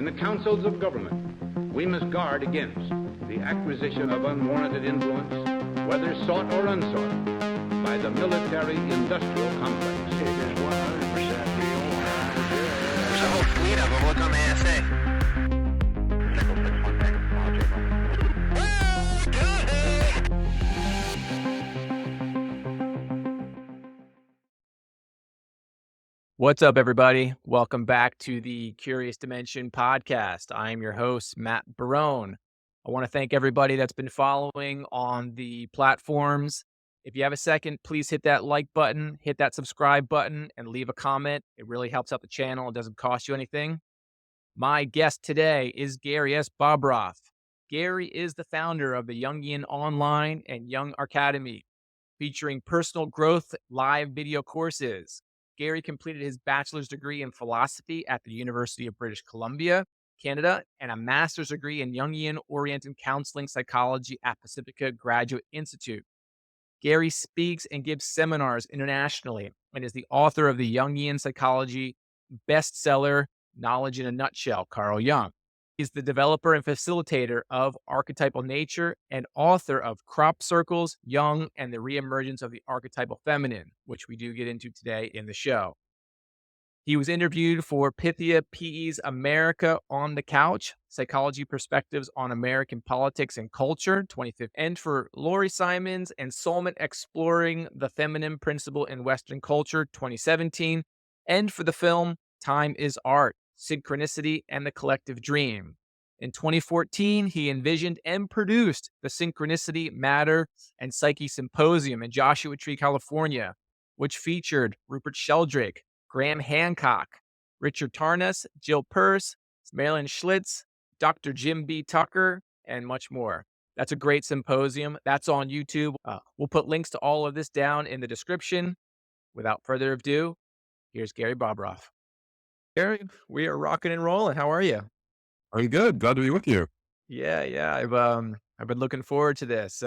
In the councils of government, we must guard against the acquisition of unwarranted influence, whether sought or unsought, by the military-industrial complex. It is 100% real. There's a whole fleet of them. Look on the ASA. What's up, everybody? Welcome back to the Curious Dimension podcast. I'm your host, Matt Barone. I want to thank everybody that's been following on the platforms. If you have a second, please hit that like button, hit that subscribe button, and leave a comment. It really helps out the channel. It doesn't cost you anything. My guest today is Gary S. Bobroff. Gary is the founder of the Jungian and Jung Arcademy, featuring personal growth live video courses. Gary completed his bachelor's degree in philosophy at the University of British Columbia, Canada, and a master's degree in Jungian-oriented Counselling Psychology at Pacifica Graduate Institute. Gary speaks and gives seminars internationally and is the author of the Jungian Psychology bestseller, Knowledge in a Nutshell, Carl Jung. He's the developer and facilitator of Archetypal Nature and author of Crop Circles, Jung, and the Reemergence of the Archetypal Feminine, which we do get into today in the show. He was interviewed for Pythia PE's America on the Couch, Psychology Perspectives on American Politics and Culture, 2015, and for Laurie Simons and Solomon Exploring the Feminine Principle in Western Culture, 2017, and for the film Time is Art, Synchronicity and the Collective Dream. In 2014, he envisioned and produced the Synchronicity, Matter, and Psyche Symposium in Joshua Tree, California, which featured Rupert Sheldrake, Graham Hancock, Richard Tarnas, Jill Peirce, Marilyn Schlitz, Dr. Jim B. Tucker, and much more. That's a great symposium. That's on YouTube. We'll put links to all of this down in the description. Without further ado, here's Gary Bobroff. Gary, we are rocking and rolling. How are you? I'm good. Glad to be with you. Yeah. I've been looking forward to this.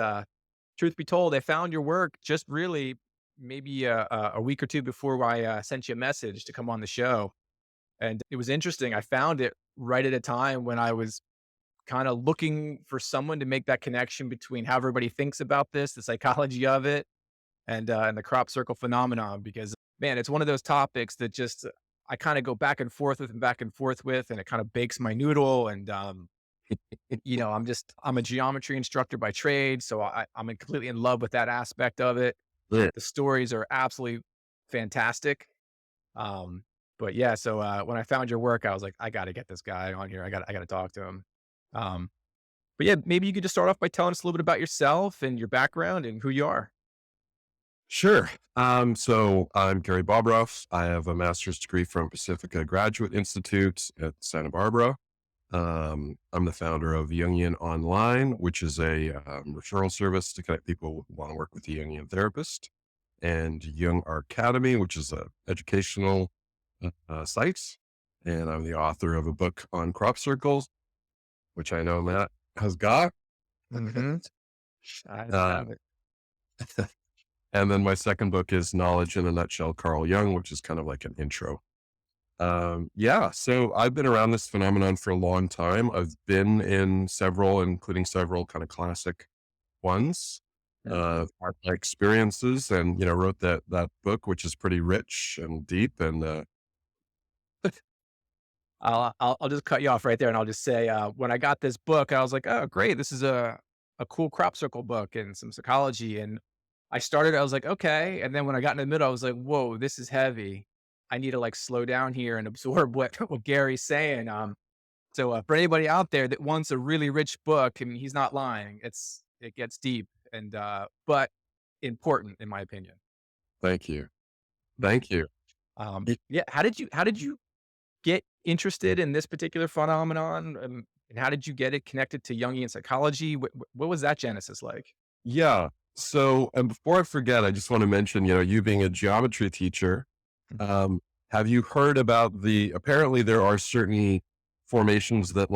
Truth be told, I found your work just really maybe a week or two before I sent you a message to come on the show, and it was interesting. I found it right at a time when I was kind of looking for someone to make that connection between how everybody thinks about this, the psychology of it, and the crop circle phenomenon. Because man, it's one of those topics that just I kind of go back and forth with, and it kind of bakes my noodle. And, I'm a geometry instructor by trade. So I'm completely in love with that aspect of it. Yeah. The stories are absolutely fantastic. But yeah, so when I found your work, I was like, I got to get this guy on here. I got to talk to him. But yeah, maybe you could just start off by telling us a little bit about yourself and your background and who you are. Sure. So I'm Gary Bobroff. I have a master's degree from Pacifica Graduate Institute at Santa Barbara. I'm the founder of Jungian Online, which is a referral service to connect people who want to work with a Jungian therapist, and Jung Arcademy, which is a educational site. And I'm the author of a book on crop circles, which I know Matt has got. Mm-hmm. I have it. And then my second book is Knowledge in a Nutshell, Carl Jung, which is kind of like an intro. So I've been around this phenomenon for a long time. I've been in several, including several kind of classic ones, my experiences, and, wrote that book, which is pretty rich and deep. And, I'll just cut you off right there, and I'll just say, when I got this book, I was like, oh, great. This is a cool crop circle book and some psychology. And I was like, okay. And then when I got in the middle, I was like, whoa, this is heavy. I need to slow down here and absorb what Gary's saying. So for anybody out there that wants a really rich book, I mean, he's not lying. It gets deep and, but important in my opinion. Thank you. Yeah. How did you get interested in this particular phenomenon? And how did you get it connected to Jungian psychology? What was that genesis like? Yeah. So, and before I forget, I just want to mention, you being a geometry teacher, have you heard about apparently there are certain formations that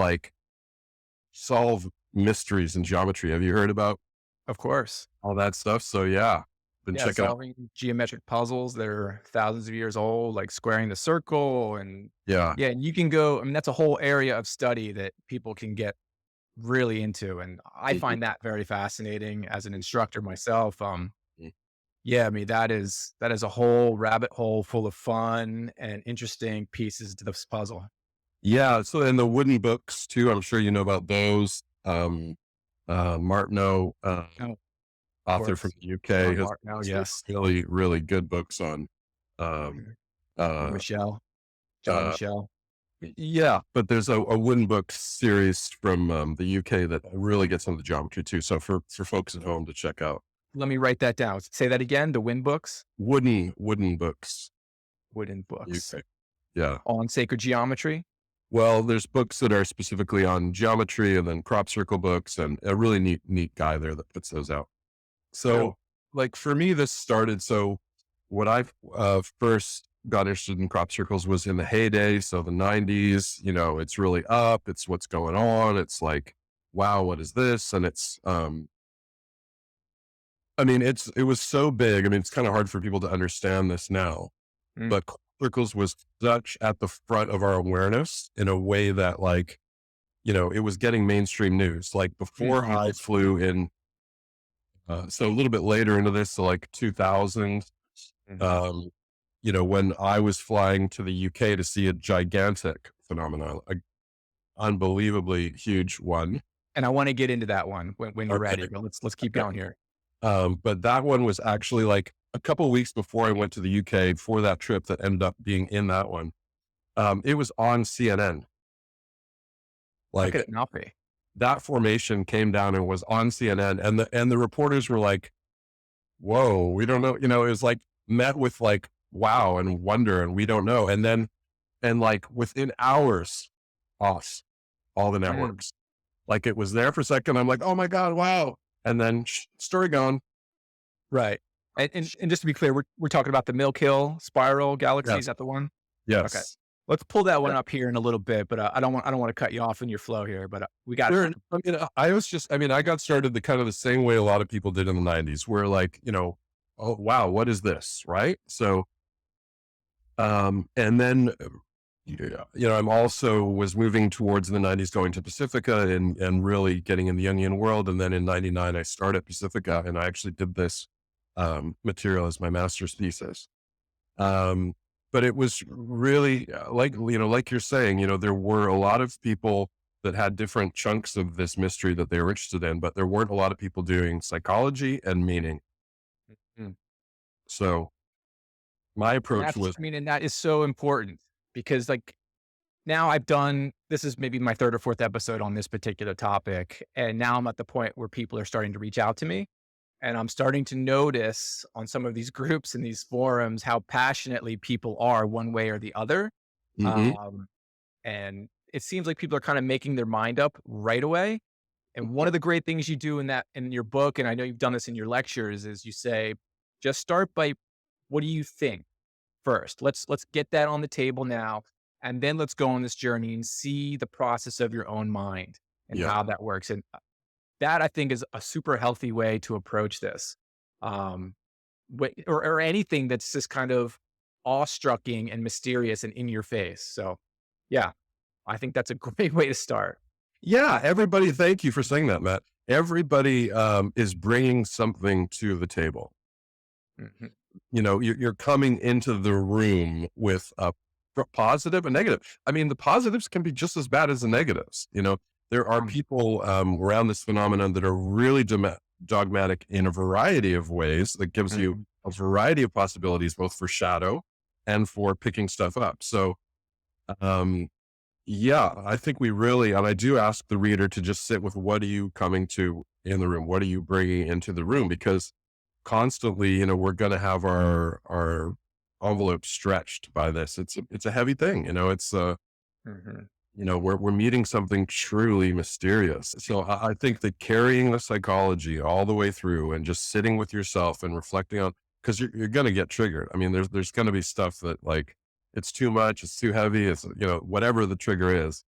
solve mysteries in geometry. Have you heard about Of course. all that stuff? So yeah, been checking out. Solving geometric puzzles that are thousands of years old, like squaring the circle. And Yeah. and you can go, I mean, that's a whole area of study that people can get really into. And I Mhm. find that very fascinating as an instructor myself. Mhm. Yeah, I mean, that is a whole rabbit hole full of fun and interesting pieces to this puzzle. Yeah. So, and the wooden books too, I'm sure you know about those. Martineau, Oh, of author from course. the UK, John has Martineau, some yes. really, really good books on, um, Mhm. uh, Michelle, John uh, Michelle. yeah, but there's a wooden book series from the UK that really gets into the geometry too. So for folks at home to check out, Let me write that down. Say that again. The Wind books, wooden books, wooden books UK. Yeah. on sacred geometry. Well, there's books that are specifically on geometry, and then crop circle books, and a really neat guy there that puts those out. So, Cool. like for me, this started. So, when I first got interested in crop circles was in the heyday, so the '90s. You know, it's really up. It's what's going on. It's like, wow, what is this? And it's, I mean, it was so big. I mean, it's kind of hard for people to understand this now, Mm. but crop circles was such at the front of our awareness in a way that, like, you know, it was getting mainstream news. Like before Mhm. I flew in, so a little bit later into this, so like 2000, Mhm. um, you know, when I was flying to the UK to see a gigantic phenomenon, a unbelievably huge one. And I want to get into that one when you're ready, Okay. but let's keep going here. But that one was actually like a couple of weeks before I went to the UK for that trip that ended up being in that one. It was on CNN. How could Like it not be? that formation came down and was on CNN, and the reporters were like, "Whoa, we don't know." You know, it was like met with like wow and wonder, and we don't know. And then, and like within hours, off all the Mm. networks. Like it was there for a second. I'm like, "Oh my god, wow!" And then story gone. Right. And just to be clear, we're talking about the Milk Hill spiral galaxy. Is Yes, that the one? Okay. yes. Let's pull that one Yeah. up here in a little bit, but I don't want to cut you off in your flow here, but we got Sure. I mean, I was just, I mean, I got started the kind of the same way a lot of people did in the '90s, where like, you know, oh wow, what is this, right? So, and then, yeah, you know, I'm also was moving towards the '90s, going to Pacifica and really getting in the Jungian world. And then in '99, I started Pacifica, and I actually did this material as my master's thesis. Um, but it was really like, you know, like you're saying, you know, there were a lot of people that had different chunks of this mystery that they were interested in, but there weren't a lot of people doing psychology and meaning. Mm. So my And approach that's, was, I mean, and that is so important because like now I've done, this is maybe my third or fourth episode on this particular topic. And now I'm at the point where people are starting to reach out to me. And I'm starting to notice on some of these groups and these forums how passionately people are one way or the other. Mhm. Um, and it seems like people are kind of making their mind up right away. And one of the great things you do in that in your book, and I know you've done this in your lectures, is you say, just start by what do you think first? Let's get that on the table now. And then let's go on this journey and see the process of your own mind and Yeah. how that works. And that I think is a super healthy way to approach this. Um, or anything that's just kind of awestrucking and mysterious and in your face. So yeah, I think that's a great way to start. Yeah. Everybody, thank you for saying that, Matt. Everybody is bringing something to the table. Mhm. You know, you're coming into the room with a positive and negative. I mean, the positives can be just as bad as the negatives. You know, there are people around this phenomenon that are really dogmatic in a variety of ways that gives you Mhm. a variety of possibilities, both for shadow and for picking stuff up. So, um, yeah, I think we really, and I do ask the reader to just sit with what are you coming to in the room? What are you bringing into the room? Because constantly, you know, we're going to have our envelope stretched by this. It's a heavy thing, you know, it's, Mhm. you know, we're meeting something truly mysterious. So I think that carrying the psychology all the way through and just sitting with yourself and reflecting on, because you're going to get triggered. I mean, there's going to be stuff that like, it's too much, it's too heavy, it's, you know, whatever the trigger is,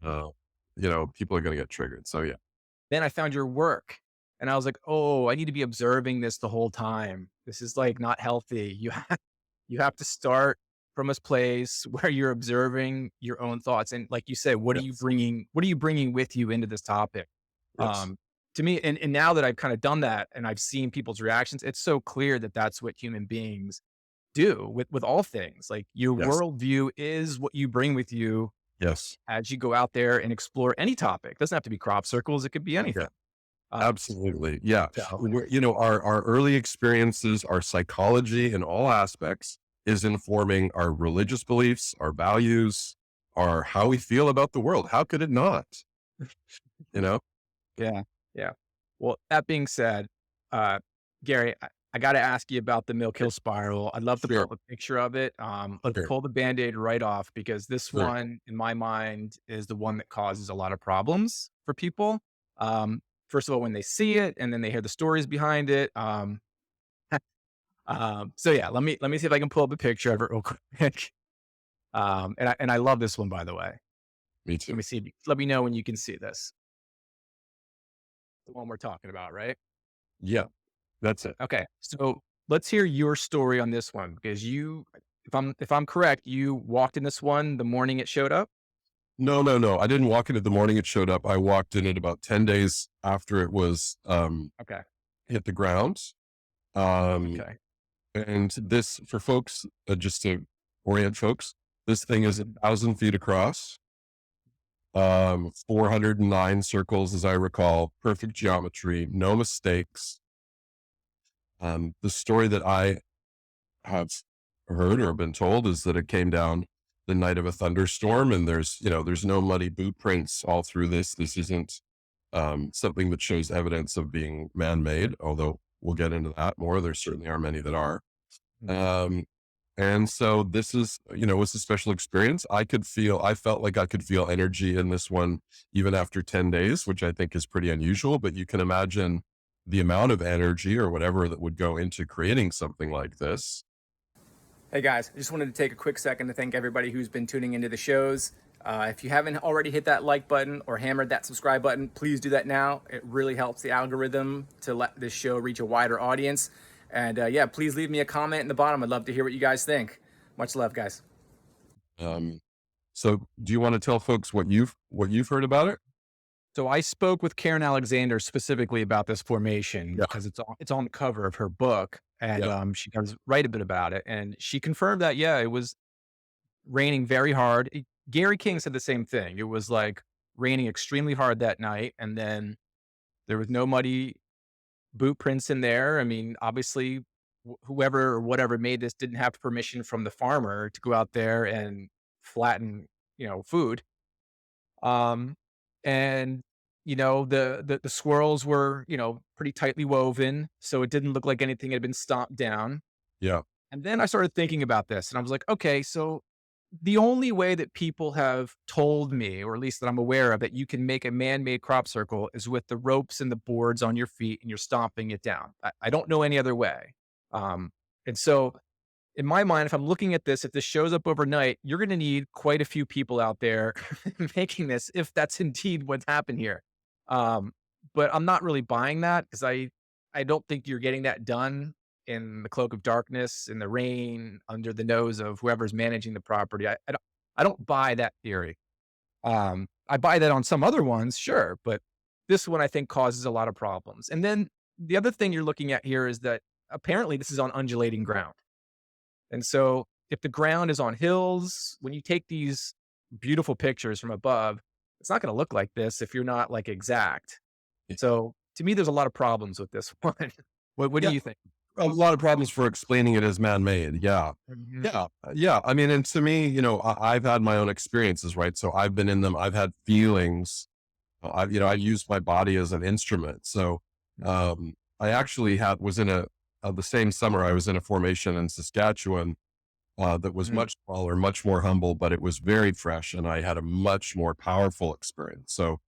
uh, you know, people are going to get triggered. So yeah. Then I found your work And I was like, oh, I need to be observing this the whole time. This is like not healthy. You have to start from a place where you're observing your own thoughts. And like you said, what are you Yes. bringing with you into this topic? Yes. To me, and now that I've kind of done that and I've seen people's reactions, it's so clear that that's what human beings do with all things. Like your Yes. worldview is what you bring with you Yes. as you go out there and explore any topic. It doesn't have to be crop circles. It could be anything. Yeah. Um, Absolutely. Yeah. so Our early experiences, our psychology in all aspects is informing our religious beliefs, our values, our how we feel about the world. How could it not? You know? yeah, yeah. Well, that being said, uh, Gary, I got to ask you about the Milk Hill spiral. I'd love to pull Sure. up a picture of it. Let's Sure. pull the Band-Aid right off because this Sure. one, in my mind, is the one that causes a lot of problems for people. First of all, when they see it, and then they hear the stories behind it. So yeah, let me see if I can pull up a picture of it real quick. And I love this one, by the way. Me Let too. me see. Let me know when you can see this. The one we're talking about, right? Yeah. That's it. Okay. So let's hear your story on this one because if I'm correct, you walked in this one the morning it showed up. No, no, no. I didn't walk in it the morning it showed up. I walked in it about 10 days after it was Okay. hit the ground. Um, Okay. and this, for folks, just to orient folks, this thing is 1,000 feet across, 409 circles, as I recall, perfect geometry, no mistakes. The story that I have heard or been told is that it came down the night of a thunderstorm, and there's no muddy boot prints all through this. This isn't something that shows evidence of being man-made, although we'll get into that more. There certainly are many that are. Um, and so this is, was a special experience. I felt like I could feel energy in this one even after 10 days, which I think is pretty unusual, but you can imagine the amount of energy or whatever that would go into creating something like this. Hey guys, I just wanted to take a quick second to thank everybody who's been tuning into the shows. If you haven't already hit that like button or hammered that subscribe button, please do that now. It really helps the algorithm to let this show reach a wider audience. And yeah, please leave me a comment in the bottom. I'd love to hear what you guys think. Much love, guys. So do you want to tell folks what you've heard about it? So I spoke with Karen Alexander specifically about this formation Yeah. because it's on the cover of her book, and Yeah. she does write a bit about it. And she confirmed that it was raining very hard. Gary King said the same thing. It was like raining extremely hard that night, and then there was no muddy boot prints in there. I mean, obviously, whoever or whatever made this didn't have permission from the farmer to go out there and flatten, food. Um, and the swirls were, pretty tightly woven, so it didn't look like anything had been stomped down. Yeah. And then I started thinking about this, and I was like, okay, so the only way that people have told me, or at least that I'm aware of, that you can make a man-made crop circle is with the ropes and the boards on your feet, and you're stomping it down. I don't know any other way. And so in my mind, if I'm looking at this, if this shows up overnight, you're going to need quite a few people out there making this, if that's indeed what's happened here. But I'm not really buying that because I don't think you're getting that done in the cloak of darkness, in the rain, under the nose of whoever's managing the property. I don't buy that theory. I buy that on some other ones, sure, but this one I think causes a lot of problems. And then the other thing you're looking at here is that apparently this is on undulating ground. And so if the ground is on hills, when you take these beautiful pictures from above, it's not going to look like this if you're not like exact. Yeah. So to me, there's a lot of problems with this one. What do Yeah. you think? A lot of problems for explaining it as man-made. Yeah. Yeah. Yeah. I mean, and to me, I've had my own experiences, right? So I've been in them. I've had feelings. I used my body as an instrument. So, I actually was in the same summer, I was in a formation in Saskatchewan, that was much smaller, much more humble, but it was very fresh and I had a much more powerful experience. So,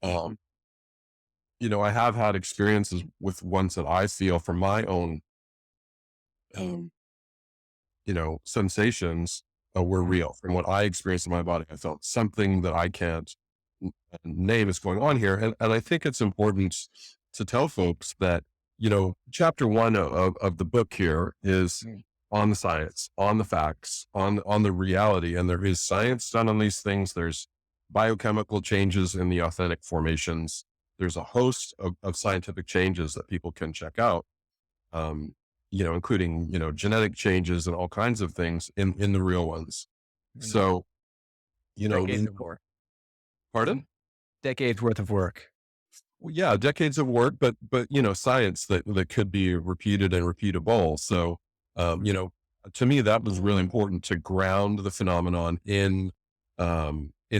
I have had experiences with ones that I feel from my own, sensations were real. From what I experienced in my body, I felt something that I can't name is going on here. And I think it's important to tell folks that, chapter one of the book here is on the science, on the facts, on the reality. And there is science done on these things. There's biochemical changes in the authentic formations. There's a host of scientific changes that people can check out, including, genetic changes and all kinds of things in the real ones. So, Decades of work. Pardon? Decades worth of work. Well, yeah, decades of work, but science that could be repeated and repeatable. So, to me, that was really important to ground the phenomenon in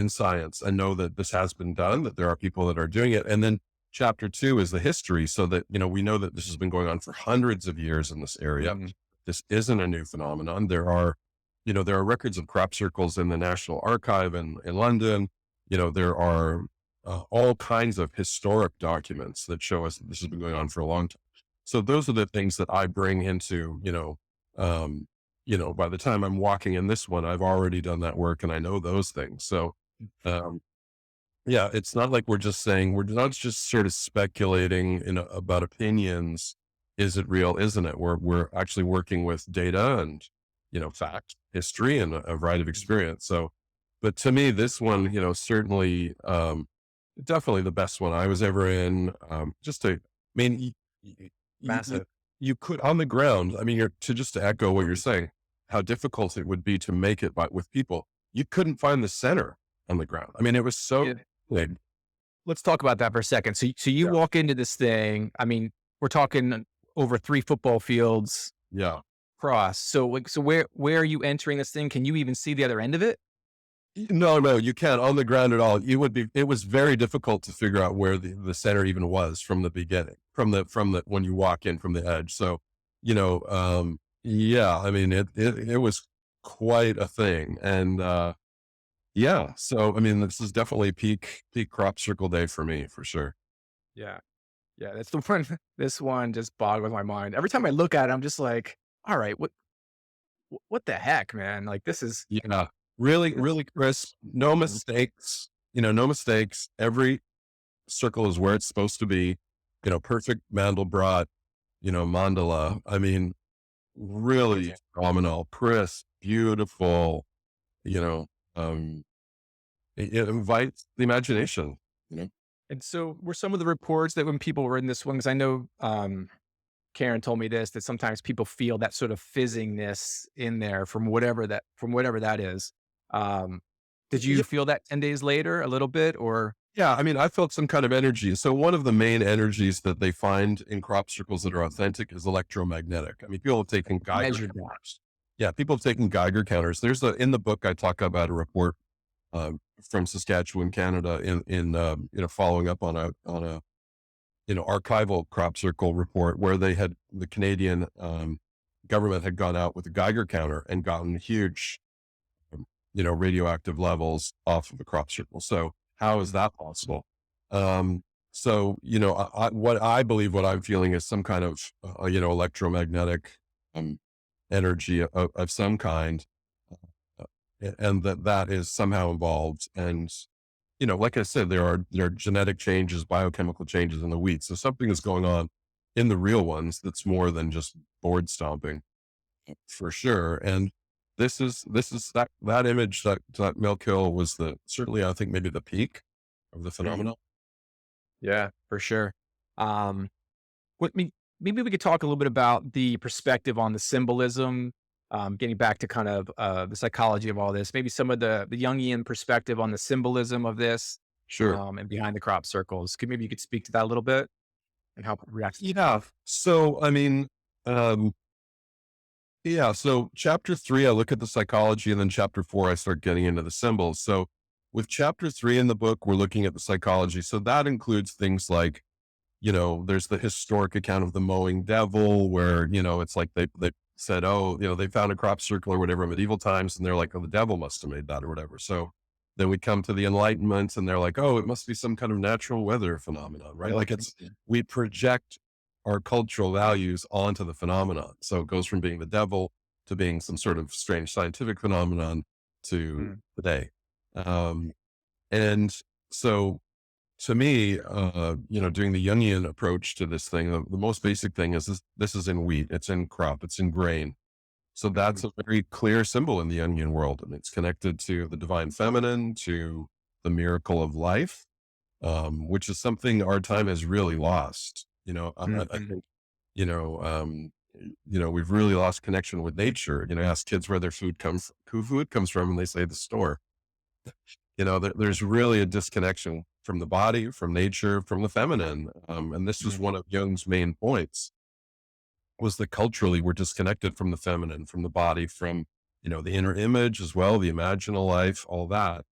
science and know that this has been done, that there are people that are doing it. And then chapter 2 is the history, so that, we know that this has been going on for hundreds of years in this area. This isn't a new phenomenon. There are records of crop circles in the National Archive in London. There are all kinds of historic documents that show us that this has been going on for a long time. So those are the things that I bring into, by the time I'm walking in this one, I've already done that work and I know those things. So, it's not like we're not just sort of speculating about opinions. Is it real? Isn't it? We're actually working with data and, fact, history, and a variety of experience. So, but to me, this one, certainly, definitely the best one I was ever in. Massive. You could, on the ground, to echo what you're saying, how difficult it would be to make it with people. You couldn't find the center on the ground. It was so big. Let's talk about that for a second. So you walk into this thing, we're talking over 3 football fields. Yeah. Across. So where are you entering this thing? Can you even see the other end of it? No, you can't on the ground at all. It was very difficult to figure out where the center even was from the beginning, from the, when you walk in from the edge. So, it was quite a thing. And, so, this is definitely peak crop circle day for me, for sure. Yeah. Yeah. That's the one. This one just boggles my mind. Every time I look at it, I'm just like, all right, what the heck, man? Like, this is really, really crisp. No mistakes, no mistakes. Every circle is where it's supposed to be, perfect Mandelbrot, mandala. Really phenomenal, crisp, beautiful, it invites the imagination, And so were some of the reports that when people were in this one, because I know, Karen told me that sometimes people feel that sort of fizzingness in there from whatever that is. Did you feel that 10 days later a little bit, or? Yeah. I felt some kind of energy. So one of the main energies that they find in crop circles that are authentic is electromagnetic. People have taken Geiger counters. Yeah. People have taken Geiger counters. In the book, I talk about a report, from Saskatchewan, Canada in following up on a archival crop circle report where the Canadian government had gone out with a Geiger counter and gotten huge, radioactive levels off of the crop circle. So how is that possible? What I believe, what I'm feeling is some kind of, electromagnetic energy of some kind, and that is somehow involved. And like I said, there are genetic changes, biochemical changes in the wheat. So something is going on in the real ones that's more than just board stomping, for sure. And this is that image, that Milk Hill was certainly, I think, maybe the peak of the phenomenon. Yeah, for sure. Maybe we could talk a little bit about the perspective on the symbolism, getting back to kind of the psychology of all this, maybe some of the Jungian perspective on the symbolism of this. Sure. And behind the crop circles. Maybe you could speak to that a little bit and how it reacts. Yeah. So, so chapter 3, I look at the psychology, and then chapter 4, I start getting into the symbols. So with chapter 3 in the book, we're looking at the psychology. So that includes things like, there's the historic account of the mowing devil where, it's like they said, they found a crop circle or whatever in medieval times. And they're like, oh, the devil must have made that or whatever. So then we come to the Enlightenment and they're like, oh, it must be some kind of natural weather phenomenon, right? Like we project our cultural values onto the phenomenon. So it goes from being the devil to being some sort of strange scientific phenomenon to today. And so to me, doing the Jungian approach to this thing, the most basic thing is this is in wheat, it's in crop, it's in grain. So that's a very clear symbol in the Jungian world. And it's connected to the divine feminine, to the miracle of life, which is something our time has really lost. I think, we've really lost connection with nature. Ask kids where their food comes from, and they say the store. There's really a disconnection from the body, from nature, from the feminine. And this was one of Jung's main points, was that culturally we're disconnected from the feminine, from the body, from, the inner image as well, the imaginal life, all that.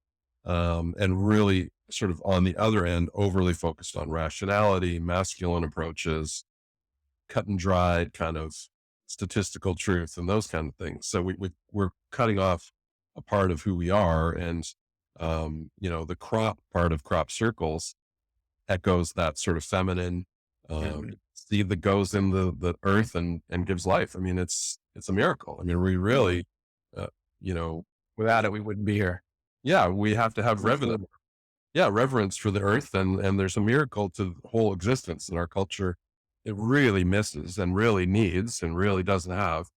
And really sort of on the other end, overly focused on rationality, masculine approaches, cut and dried kind of statistical truth and those kind of things. So we're cutting off a part of who we are. And, the crop part of crop circles echoes that sort of feminine, seed that goes in the earth and gives life. I mean, it's a miracle. I mean, we really, Without it, we wouldn't be here. yeah, we have to have reverence. Yeah, reverence for the earth, and there's a miracle to the whole existence that our culture, it really misses and really needs and really doesn't have.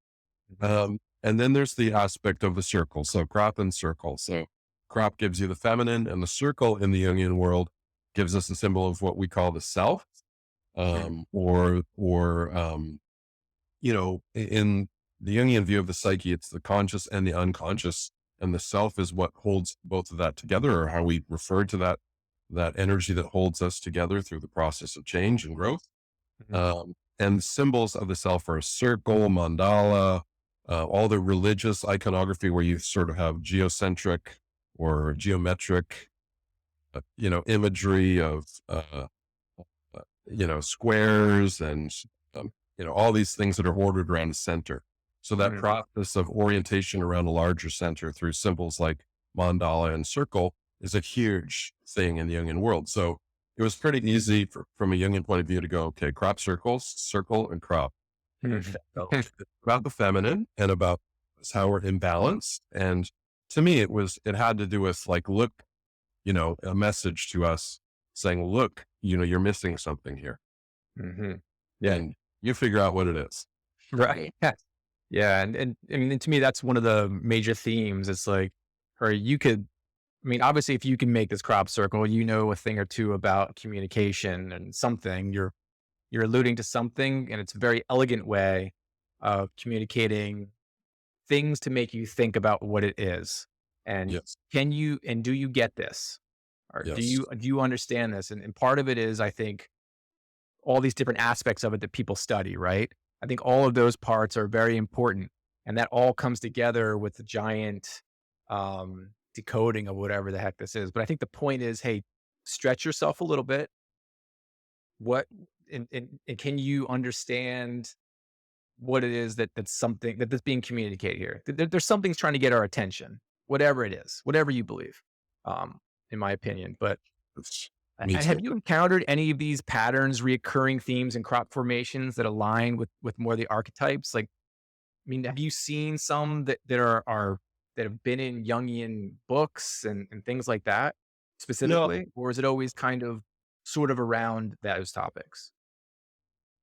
And then there's the aspect of the circle. So crop and circle. So crop gives you the feminine, and the circle in the Jungian world gives us a symbol of what we call the self, or in the Jungian view of the psyche, it's the conscious and the unconscious, and the self is what holds both of that together, or how we refer to that energy that holds us together through the process of change and growth. And symbols of the self are a circle, mandala, all the religious iconography where you sort of have geocentric or geometric, imagery of, squares and, all these things that are ordered around a center. So that process of orientation around a larger center through symbols like mandala and circle is a huge thing in the Jungian world. So it was pretty easy from a Jungian point of view to go, okay, crop circles, circle and crop. About the feminine and about how we're imbalanced. And to me, it had to do with like, look, a message to us saying, look, you're missing something here. Yeah. And you figure out what it is. Right. Yeah. And I mean, to me, that's one of the major themes. It's like, or obviously if you can make this crop circle, a thing or two about communication and something, you're alluding to something, and it's a very elegant way of communicating things to make you think about what it is. And yes. Do you get this? Or yes. do you understand this? And part of it is, I think, all these different aspects of it that people study, right? I think all of those parts are very important, and that all comes together with the giant decoding of whatever the heck this is. But I think the point is, hey, stretch yourself a little bit. And can you understand what it is that's something that's being communicated here? There's something's trying to get our attention, whatever it is, whatever you believe, in my opinion. But have you encountered any of these patterns, reoccurring themes in crop formations that align with more of the archetypes? Like, have you seen some that are that have been in Jungian books and things like that specifically? No. Or is it always kind of sort of around those topics?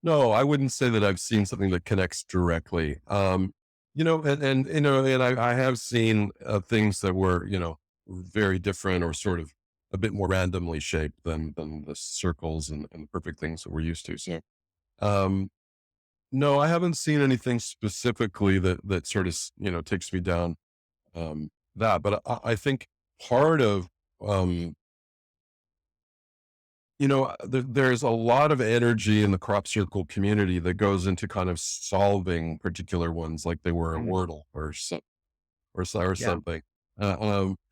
No, I wouldn't say that I've seen something that connects directly. And I have seen things that were, very different or sort of a bit more randomly shaped than the circles and the perfect things that we're used to. So, no, I haven't seen anything specifically that sort of, takes me down that. But I think part of, there's a lot of energy in the crop circle community that goes into kind of solving particular ones, like they were a Wordle or something.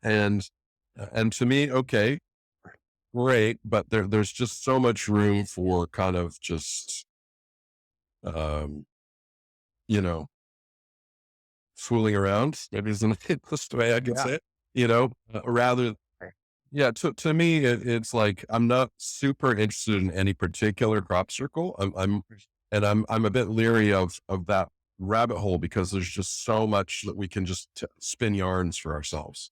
And to me, okay, great, but there's just so much room for kind of just, fooling around. Maybe isn't the best way I can say it. Rather. Yeah, to me, it's like I'm not super interested in any particular crop circle. I'm a bit leery of that rabbit hole because there's just so much that we can just spin yarns for ourselves.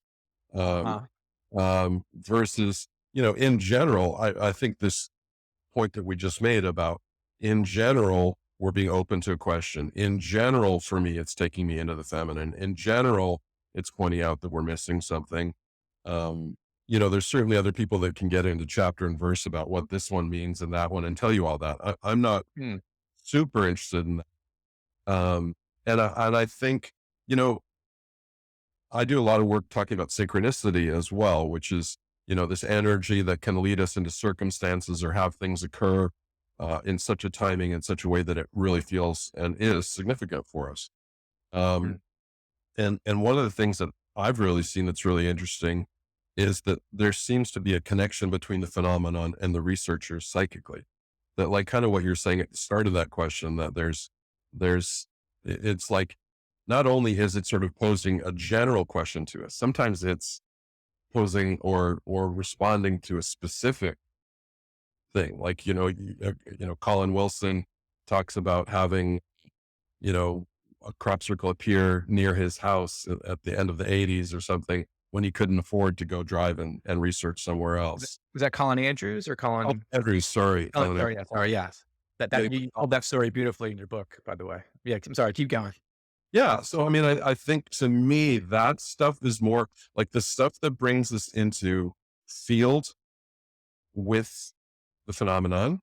Versus in general, I think this point that we just made about, in general, we're being open to a question. In general, for me, it's taking me into the feminine. In general, it's pointing out that we're missing something. There's certainly other people that can get into chapter and verse about what this one means and that one and tell you all that. I'm not super interested in that. And I think, I do a lot of work talking about synchronicity as well, which is, this energy that can lead us into circumstances or have things occur in such a timing, in such a way that it really feels and is significant for us. And one of the things that I've really seen that's really interesting is that there seems to be a connection between the phenomenon and the researchers psychically. That, like, kind of what you're saying at the start of that question, that it's like, not only is it sort of posing a general question to us, sometimes it's posing or responding to a specific thing. Like, Colin Wilson talks about having, a crop circle appear near his house at the end of the 80s or something, when he couldn't afford to go drive and research somewhere else. Was that Colin Andrews or Colin? Oh, Andrews, sorry. Oh, sorry, yeah, sorry, yes. You told that story beautifully in your book, by the way. Yeah, I'm sorry, keep going. Yeah. So, I think to me, that stuff is more like the stuff that brings us into field with the phenomenon,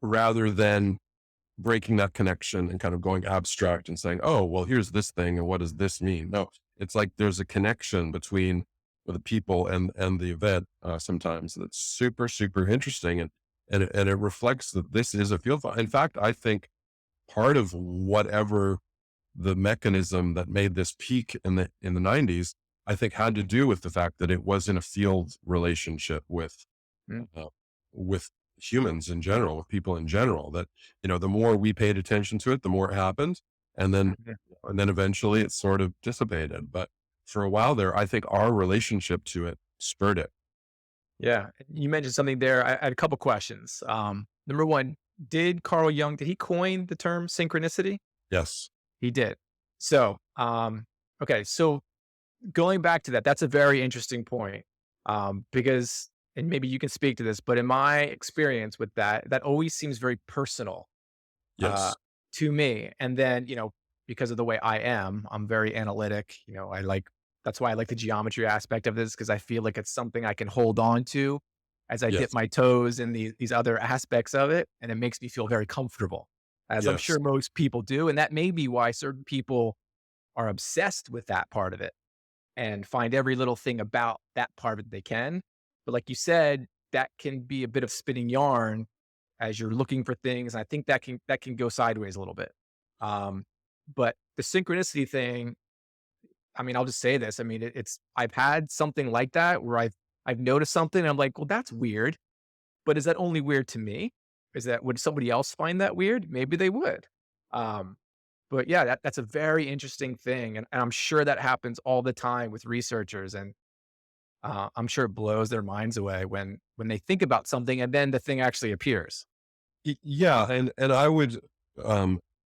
rather than breaking that connection and kind of going abstract and saying, oh, well, here's this thing. And what does this mean? No, it's like there's a connection between the people and the event, sometimes, that's super, super interesting. And it reflects that this is a field. In fact, I think part of whatever the mechanism that made this peak in the 90s, I think, had to do with the fact that it was in a field relationship with humans in general, with people in general, that, the more we paid attention to it, the more it happened. And then eventually it sort of dissipated. But for a while there, I think our relationship to it spurred it. Yeah. You mentioned something there. I had a couple questions. Number one, did Carl Jung, did he coin the term synchronicity? Yes. He did. So, okay. So going back to that, that's a very interesting point. Because, and maybe you can speak to this, but in my experience with that always seems very personal, Yes. to me. And then, because of the way I'm very analytic, that's why I like the geometry aspect of this, because I feel like it's something I can hold on to as I dip my toes in these other aspects of it. And it makes me feel very comfortable, as I'm sure most people do. And that may be why certain people are obsessed with that part of it and find every little thing about that part of it they can. But like you said, that can be a bit of spinning yarn as you're looking for things. And I think that can go sideways a little bit. But the synchronicity thing, I'll just say this. I've had something like that where I've noticed something and I'm like, well, that's weird, but is that only weird to me? Would somebody else find that weird? Maybe they would. But yeah, that's a very interesting thing. And I'm sure that happens all the time with researchers. And I'm sure it blows their minds away when they think about something and then the thing actually appears. Yeah. And I would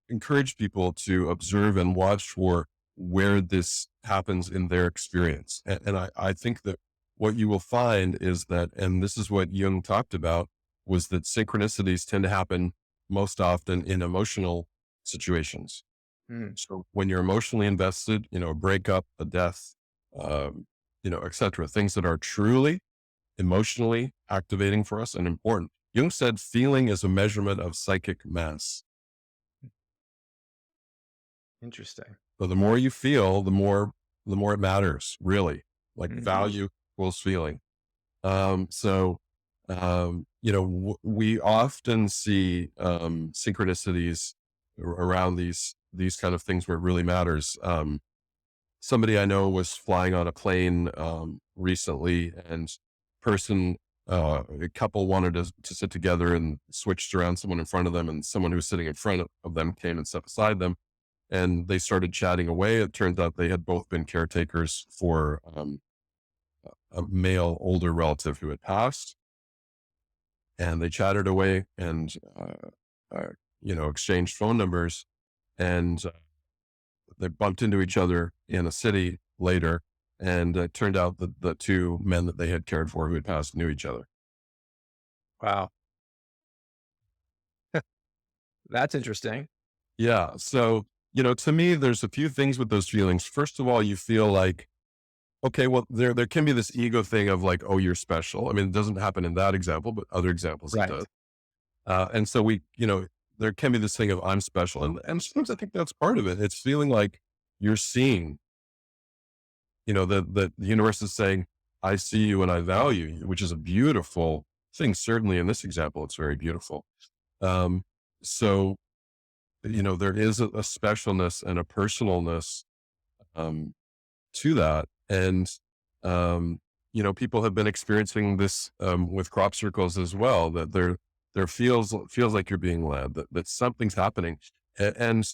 encourage people to observe and watch for where this happens in their experience. And I think that what you will find is that, and this is what Jung talked about, was that synchronicities tend to happen most often in emotional situations. So when you're emotionally invested, a breakup, a death, et cetera, things that are truly emotionally activating for us and important. Jung said feeling is a measurement of psychic mass. Interesting. So the more you feel, the more it matters, really. Like value equals feeling. We often see synchronicities around these kind of things where it really matters. Somebody I know was flying on a plane recently, and a couple wanted to sit together and switched around someone in front of them, and someone who was sitting in front of them came and sat beside them, and they started chatting away. It turns out they had both been caretakers for a male older relative who had passed, and they chatted away and exchanged phone numbers, and they bumped into each other in a city later, And it turned out that the two men that they had cared for who had passed knew each other. Wow. That's interesting. Yeah. So, to me, there's a few things with those feelings. First of all, you feel like, okay, well, there can be this ego thing of like, oh, you're special. I mean, it doesn't happen in that example, but other examples it Right. does. And so there can be this thing of I'm special. And sometimes I think that's part of it. It's feeling like you're seeing, that the universe is saying, I see you and I value you, which is a beautiful thing. Certainly in this example, it's very beautiful. So, there is a specialness and a personalness, to that. And, people have been experiencing this, with crop circles as well, that there feels like you're being led, that something's happening. And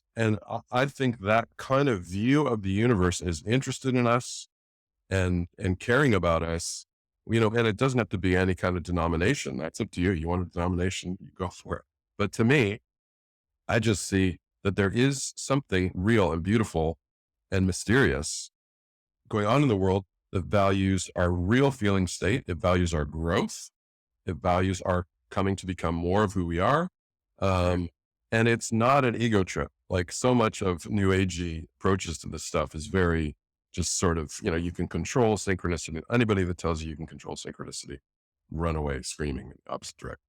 I think that kind of view of the universe is interested in us and caring about us, and it doesn't have to be any kind of denomination. That's up to you. You want a denomination, you go for it. But to me, I just see that there is something real and beautiful and mysterious going on in the world that values our real feeling state. It values our growth. It values our coming to become more of who we are. And it's not an ego trip. Like so much of new agey approaches to this stuff is very just sort of, you can control synchronicity. Anybody that tells you can control synchronicity, run away screaming in the opposite direction.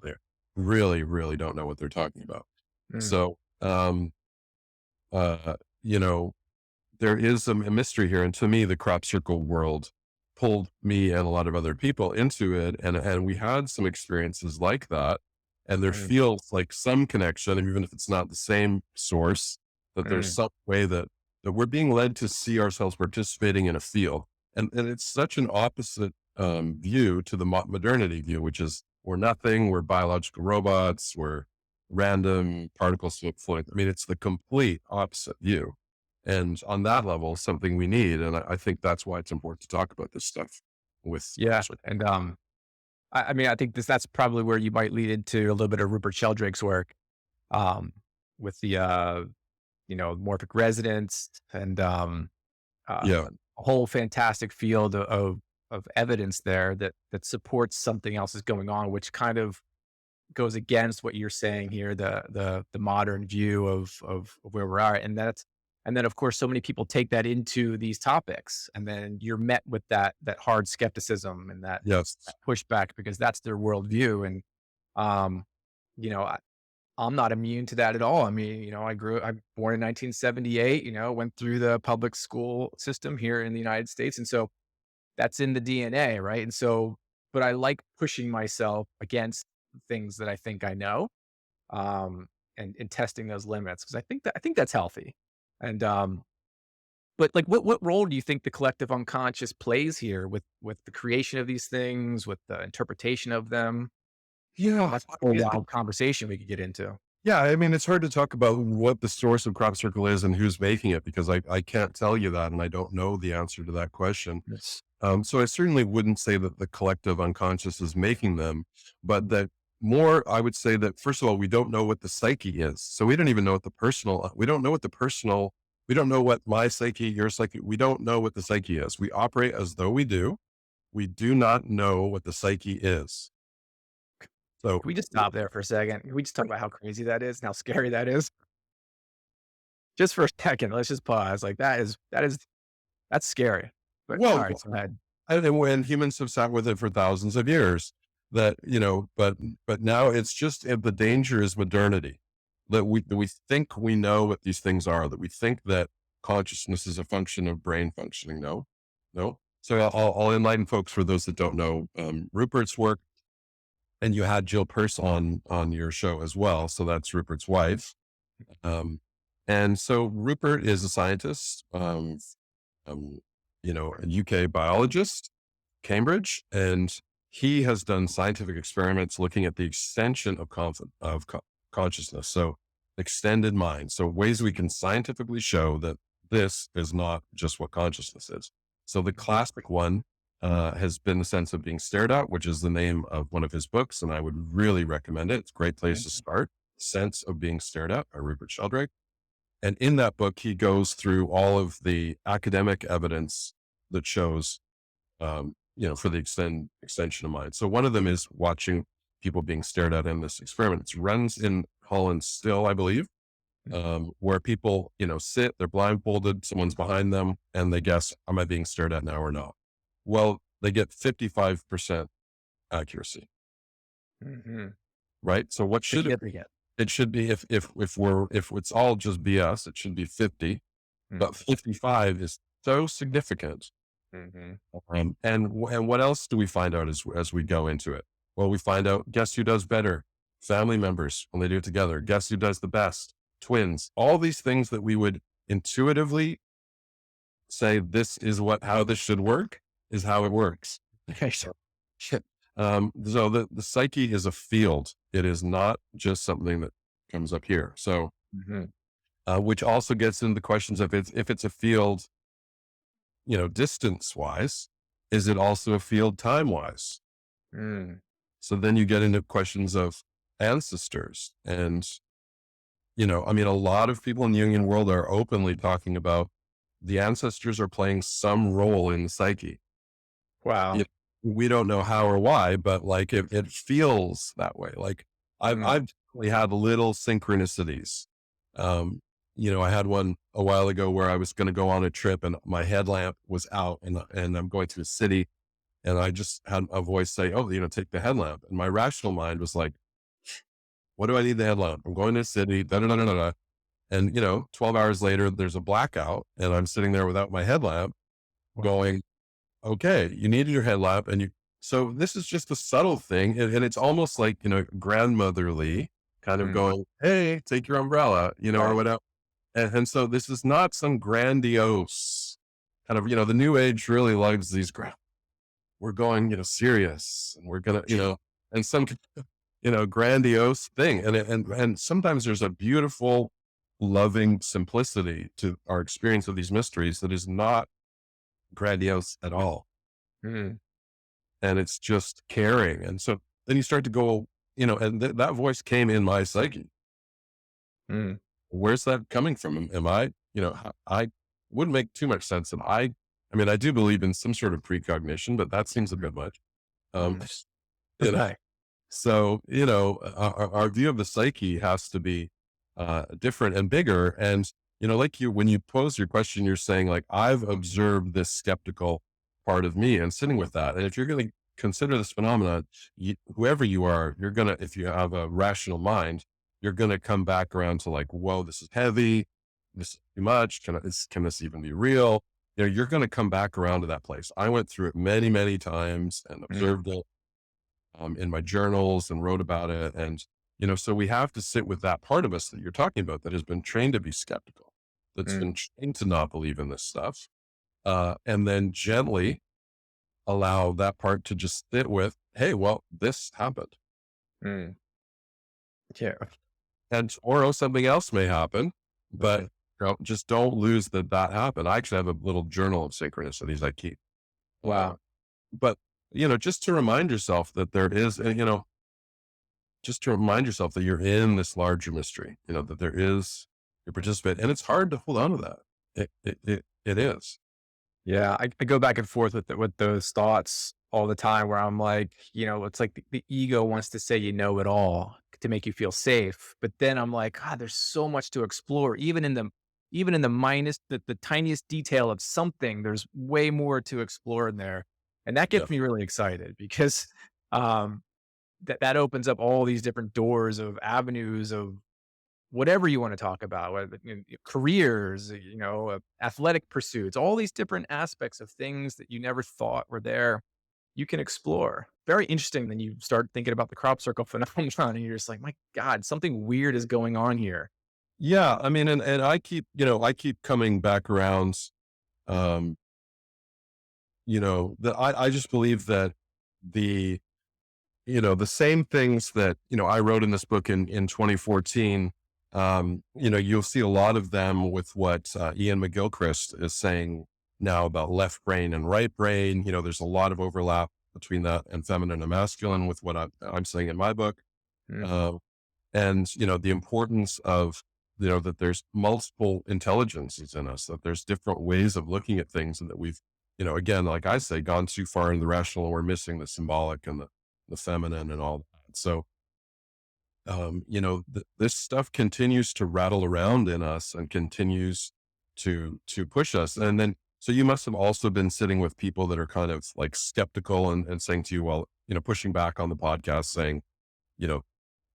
They really, really don't know what they're talking about. So, there is a mystery here. And to me, the crop circle world pulled me and a lot of other people into it. And we had some experiences like that. And there feels like some connection, and even if it's not the same source, that there's some way that we're being led to see ourselves participating in a field. And it's such an opposite view to the modernity view, which is we're nothing, we're biological robots, we're random particles floating. I mean, it's the complete opposite view. And on that level, something we need. And I think that's why it's important to talk about this stuff with. Yeah. And I mean, I think that's probably where you might lead into a little bit of Rupert Sheldrake's work, with the, morphic resonance and, Yeah. a whole fantastic field of evidence there that supports something else is going on, which kind of goes against what you're saying here, the modern view of where we are. And then of course, so many people take that into these topics, and then you're met with that hard skepticism and that Yes. pushback because that's their worldview. And, I'm not immune to that at all. I mean, I'm born in 1978, went through the public school system here in the United States. And so that's in the DNA. Right. And so, but I like pushing myself against things that I think I know, and testing those limits. Cause I think that's healthy. And, but like, what role do you think the collective unconscious plays here with the creation of these things, with the interpretation of them? Yeah. That's a whole wild conversation we could get into. Yeah. I mean, it's hard to talk about what the source of crop circle is and who's making it, because I can't tell you that. And I don't know the answer to that question. Yes. So I certainly wouldn't say that the collective unconscious is making them, but that more, I would say that first of all, we don't know what the psyche is. So we don't even know what we don't know what my psyche, your psyche, we don't know what the psyche is. We operate as though we do. We do not know what the psyche is. So Can we just stop there for a second? Can we just talk about how crazy that is and how scary that is? Just for a second, let's just pause. Like that's scary. But all well, right, go ahead. and when humans have sat with it for thousands of years, that, but now it's just, the danger is modernity, that we think we know what these things are, that we think that consciousness is a function of brain functioning. No. So I'll enlighten folks, for those that don't know, Rupert's work, and you had Jill Peirce on your show as well. So that's Rupert's wife. And so Rupert is a scientist, a UK biologist, Cambridge, and he has done scientific experiments looking at the extension of consciousness. So extended mind. So ways we can scientifically show that this is not just what consciousness is. So the classic one has been the sense of being stared at, which is the name of one of his books. And I would really recommend it. It's a great place to start. Sense of Being Stared At by Rupert Sheldrake. And in that book, he goes through all of the academic evidence that shows, for the extension of mind. So one of them is watching people being stared at in this experiment. It runs in Holland still, I believe, where people, sit, they're blindfolded, someone's behind them, and they guess, am I being stared at now or not? Well, they get 55% accuracy, right? So what should it should be, if it's all just BS, it should be 50, but 55 is so significant. And what else do we find out as we go into it? Well, we find out, guess who does better? Family members, when they do it together. Guess who does the best? Twins. All these things that we would intuitively say, this is how this should work, is how it works. Okay. So the psyche is a field. It is not just something that comes up here. So, which also gets into the questions of if it's a field, distance wise, is it also a field time wise? So then you get into questions of ancestors and, a lot of people in the Jungian world are openly talking about the ancestors are playing some role in the psyche. Wow. We don't know how or why, but like it feels that way. Like I've definitely had little synchronicities. I had one a while ago where I was going to go on a trip and my headlamp was out and I'm going to a city and I just had a voice say, oh, take the headlamp. And my rational mind was like, what do I need the headlamp? I'm going to a city, da, da, da, da, da. And, 12 hours later, there's a blackout and I'm sitting there without my headlamp going, okay, you needed your headlamp. So this is just a subtle thing. And it's almost like, grandmotherly kind of going, hey, take your umbrella, or whatever. And so this is not some grandiose kind of, the new age really loves these, we're going, serious and we're going to, and some, grandiose thing. And sometimes there's a beautiful, loving simplicity to our experience of these mysteries that is not grandiose at all. And it's just caring. And so then you start to go, and that voice came in my psyche. Where's that coming from? Am I, I wouldn't make too much sense. And I do believe in some sort of precognition, but that seems a bit much. So, our view of the psyche has to be different and bigger. And, when you pose your question, you're saying like, I've observed this skeptical part of me and sitting with that. And if you're going to consider this phenomenon, whoever you are, you're going to, if you have a rational mind, you're going to come back around to like, whoa, this is heavy. This is too much. Can this even be real? You're going to come back around to that place. I went through it many, many times and observed it in my journals and wrote about it. And, so we have to sit with that part of us that you're talking about that has been trained to be skeptical, that's been trained to not believe in this stuff. And then gently allow that part to just sit with, hey, well, this happened. Yeah. Or something else may happen, but just don't lose that happened. I actually have a little journal of synchronicities I keep. Wow. But, just to remind yourself that there is, just to remind yourself that you're in this larger mystery, that there is a participant, and it's hard to hold on to that. It is. Yeah. I go back and forth with those thoughts all the time where I'm like, it's like the ego wants to say, it all to make you feel safe. But then I'm like, God, there's so much to explore. Even in the the tiniest detail of something, there's way more to explore in there. And that gets me really excited because, that opens up all these different doors of avenues of whatever you want to talk about, whether careers, athletic pursuits, all these different aspects of things that you never thought were there. You can explore. Very interesting. Then you start thinking about the crop circle phenomenon and you're just like, my God, something weird is going on here. Yeah. And I keep coming back around, I just believe that the same things that, I wrote in this book in 2014, you'll see a lot of them with what Ian McGilchrist is saying now about left brain and right brain. There's a lot of overlap between that and feminine and masculine with what I'm saying in my book. And, the importance of, that there's multiple intelligences in us, that there's different ways of looking at things and that we've again, like I say, gone too far in the rational, and we're missing the symbolic and the feminine and all that. So, this stuff continues to rattle around in us and continues to push us. And then, so you must have also been sitting with people that are kind of like skeptical and saying to you, well, pushing back on the podcast saying, you know,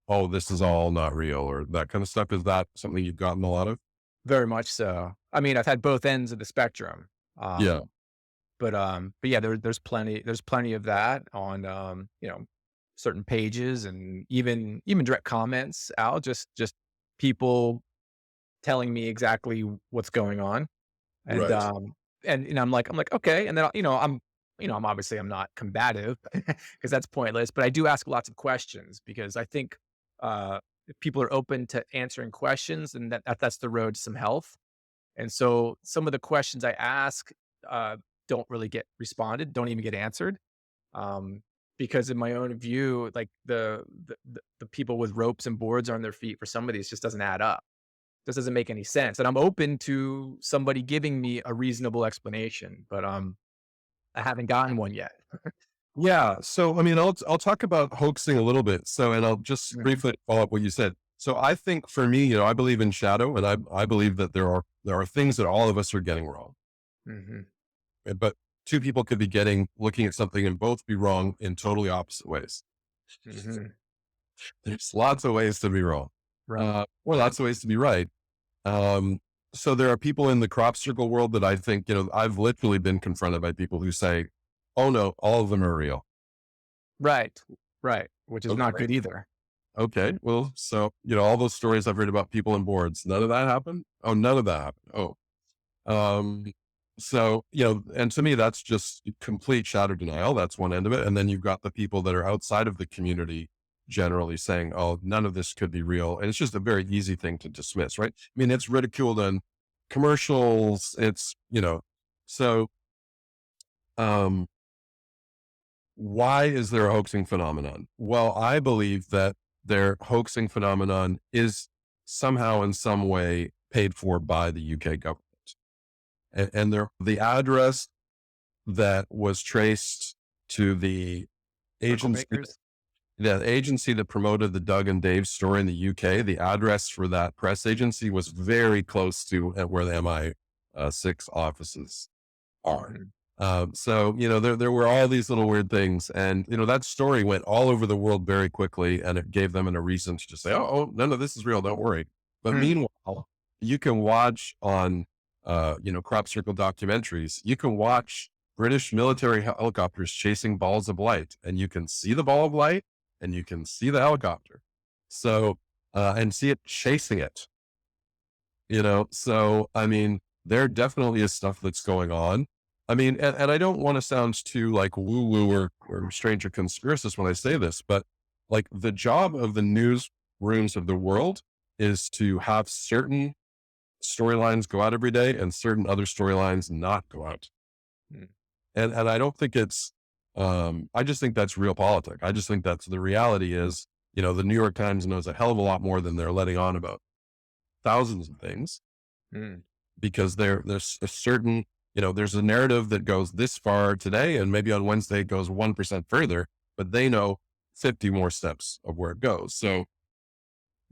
oh, this is all not real, or that kind of stuff. Is that something you've gotten a lot of? Very much so. I mean, I've had both ends of the spectrum. Yeah. But yeah, there's plenty of that on, certain pages, and even direct comments out, just people telling me exactly what's going on. And, Right. I'm like, okay. And then, I'm not combative because that's pointless, but I do ask lots of questions because I think, if people are open to answering questions, and that's the road to some health. And so some of the questions I ask, don't really get responded, don't even get answered. Because in my own view, like the people with ropes and boards on their feet for some of these just doesn't add up. This doesn't make any sense. And I'm open to somebody giving me a reasonable explanation, but I haven't gotten one yet. Yeah. So, I mean, I'll talk about hoaxing a little bit. So, and I'll just Mhm. briefly follow up what you said. So I think for me, I believe in shadow, and I believe that there are things that all of us are getting wrong. Mhm. But two people could be looking at something and both be wrong in totally opposite ways. Mhm. There's lots of ways to be wrong, Right. or lots of ways to be right. Um, so there are people in the crop circle world that I think, I've literally been confronted by people who say, oh no, all of them are real. Right. Right. Which is not Okay. good either. Okay. Well, so, all those stories I've read about people in boards, none of that happened. Oh, none of that happened. Oh, um, so, and to me, that's just complete shadow denial. That's one end of it. And then you've got the people that are outside of the community generally saying, oh, none of this could be real. And it's just a very easy thing to dismiss, right? I mean, it's ridiculed on commercials. It's, so, um, why is there a hoaxing phenomenon? Well, I believe that their hoaxing phenomenon is somehow in some way paid for by the UK government. And the address that was traced to the Circle agency, makers. the agency that promoted the Doug and Dave story in the UK, the address for that press agency was very close to where the MI6 offices are. Mhm. So, there were all these little weird things, and, that story went all over the world very quickly, and it gave them a reason to just say, oh, none of this is real. Don't worry. But Hmm. meanwhile, you can watch on, crop circle documentaries, you can watch British military helicopters chasing balls of light, and you can see the ball of light and you can see the helicopter. So, and see it chasing it, so, I mean, there definitely is stuff that's going on. I mean, and I don't want to sound too like woo woo or strange or conspiracist when I say this, but like the job of the news rooms of the world is to have certain storylines go out every day and certain other storylines not go out. Mm. And I don't think I just think that's real politics. I just think that's the reality is, the New York Times knows a hell of a lot more than they're letting on about thousands of things. Mm. Because there's a certain, there's a narrative that goes this far today, and maybe on Wednesday it goes 1% further, but they know 50 more steps of where it goes. So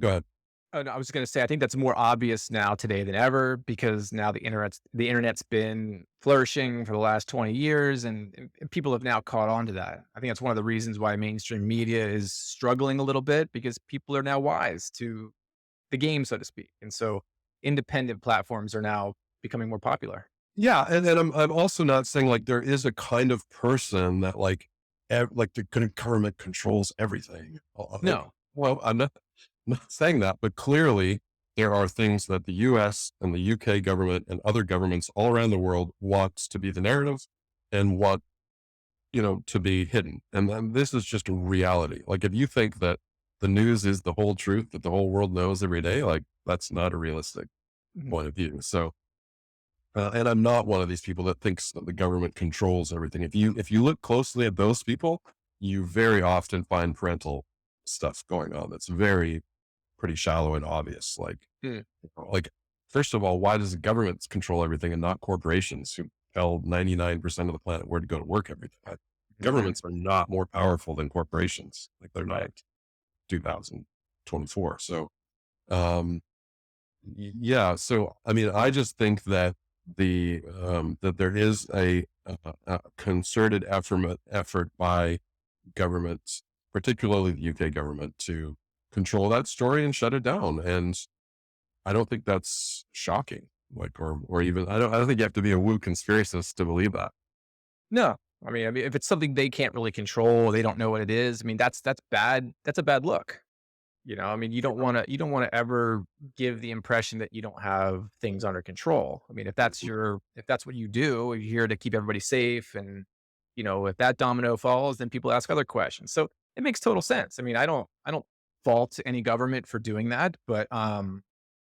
go ahead. Oh, no, I was going to say, I think that's more obvious now today than ever because now the internet's been flourishing for the last 20 years, and people have now caught on to that. I think that's one of the reasons why mainstream media is struggling a little bit because people are now wise to the game, so to speak. And so independent platforms are now becoming more popular. Yeah. And then I'm also not saying like there is a kind of person that like the government controls everything. No. Well, I'm not saying that, but clearly there are things that the US and the UK government and other governments all around the world wants to be the narrative and want, to be hidden. And then this is just a reality. Like if you think that the news is the whole truth that the whole world knows every day, like that's not a realistic Mhm. point of view. So, and I'm not one of these people that thinks that the government controls everything. If you look closely at those people, you very often find parental stuff going on that's pretty shallow and obvious. Mm. Like first of all, why does the government control everything and not corporations who tell 99% of the planet where to go to work every day. Governments are not more powerful than corporations. Like they're not 2024. So, yeah. So, I mean, I just think that that there is a concerted effort by governments, particularly the UK government, to control that story and shut it down. And I don't think that's shocking. Like, or even, I don't think you have to be a woo conspiracist to believe that. No, I mean, if it's something they can't really control, they don't know what it is. I mean, that's bad. That's a bad look. I mean, you don't want to ever give the impression that you don't have things under control. I mean, if that's what you do, you're here to keep everybody safe. And, if that domino falls, then people ask other questions. So it makes total sense. I mean, I don't fault any government for doing that, but,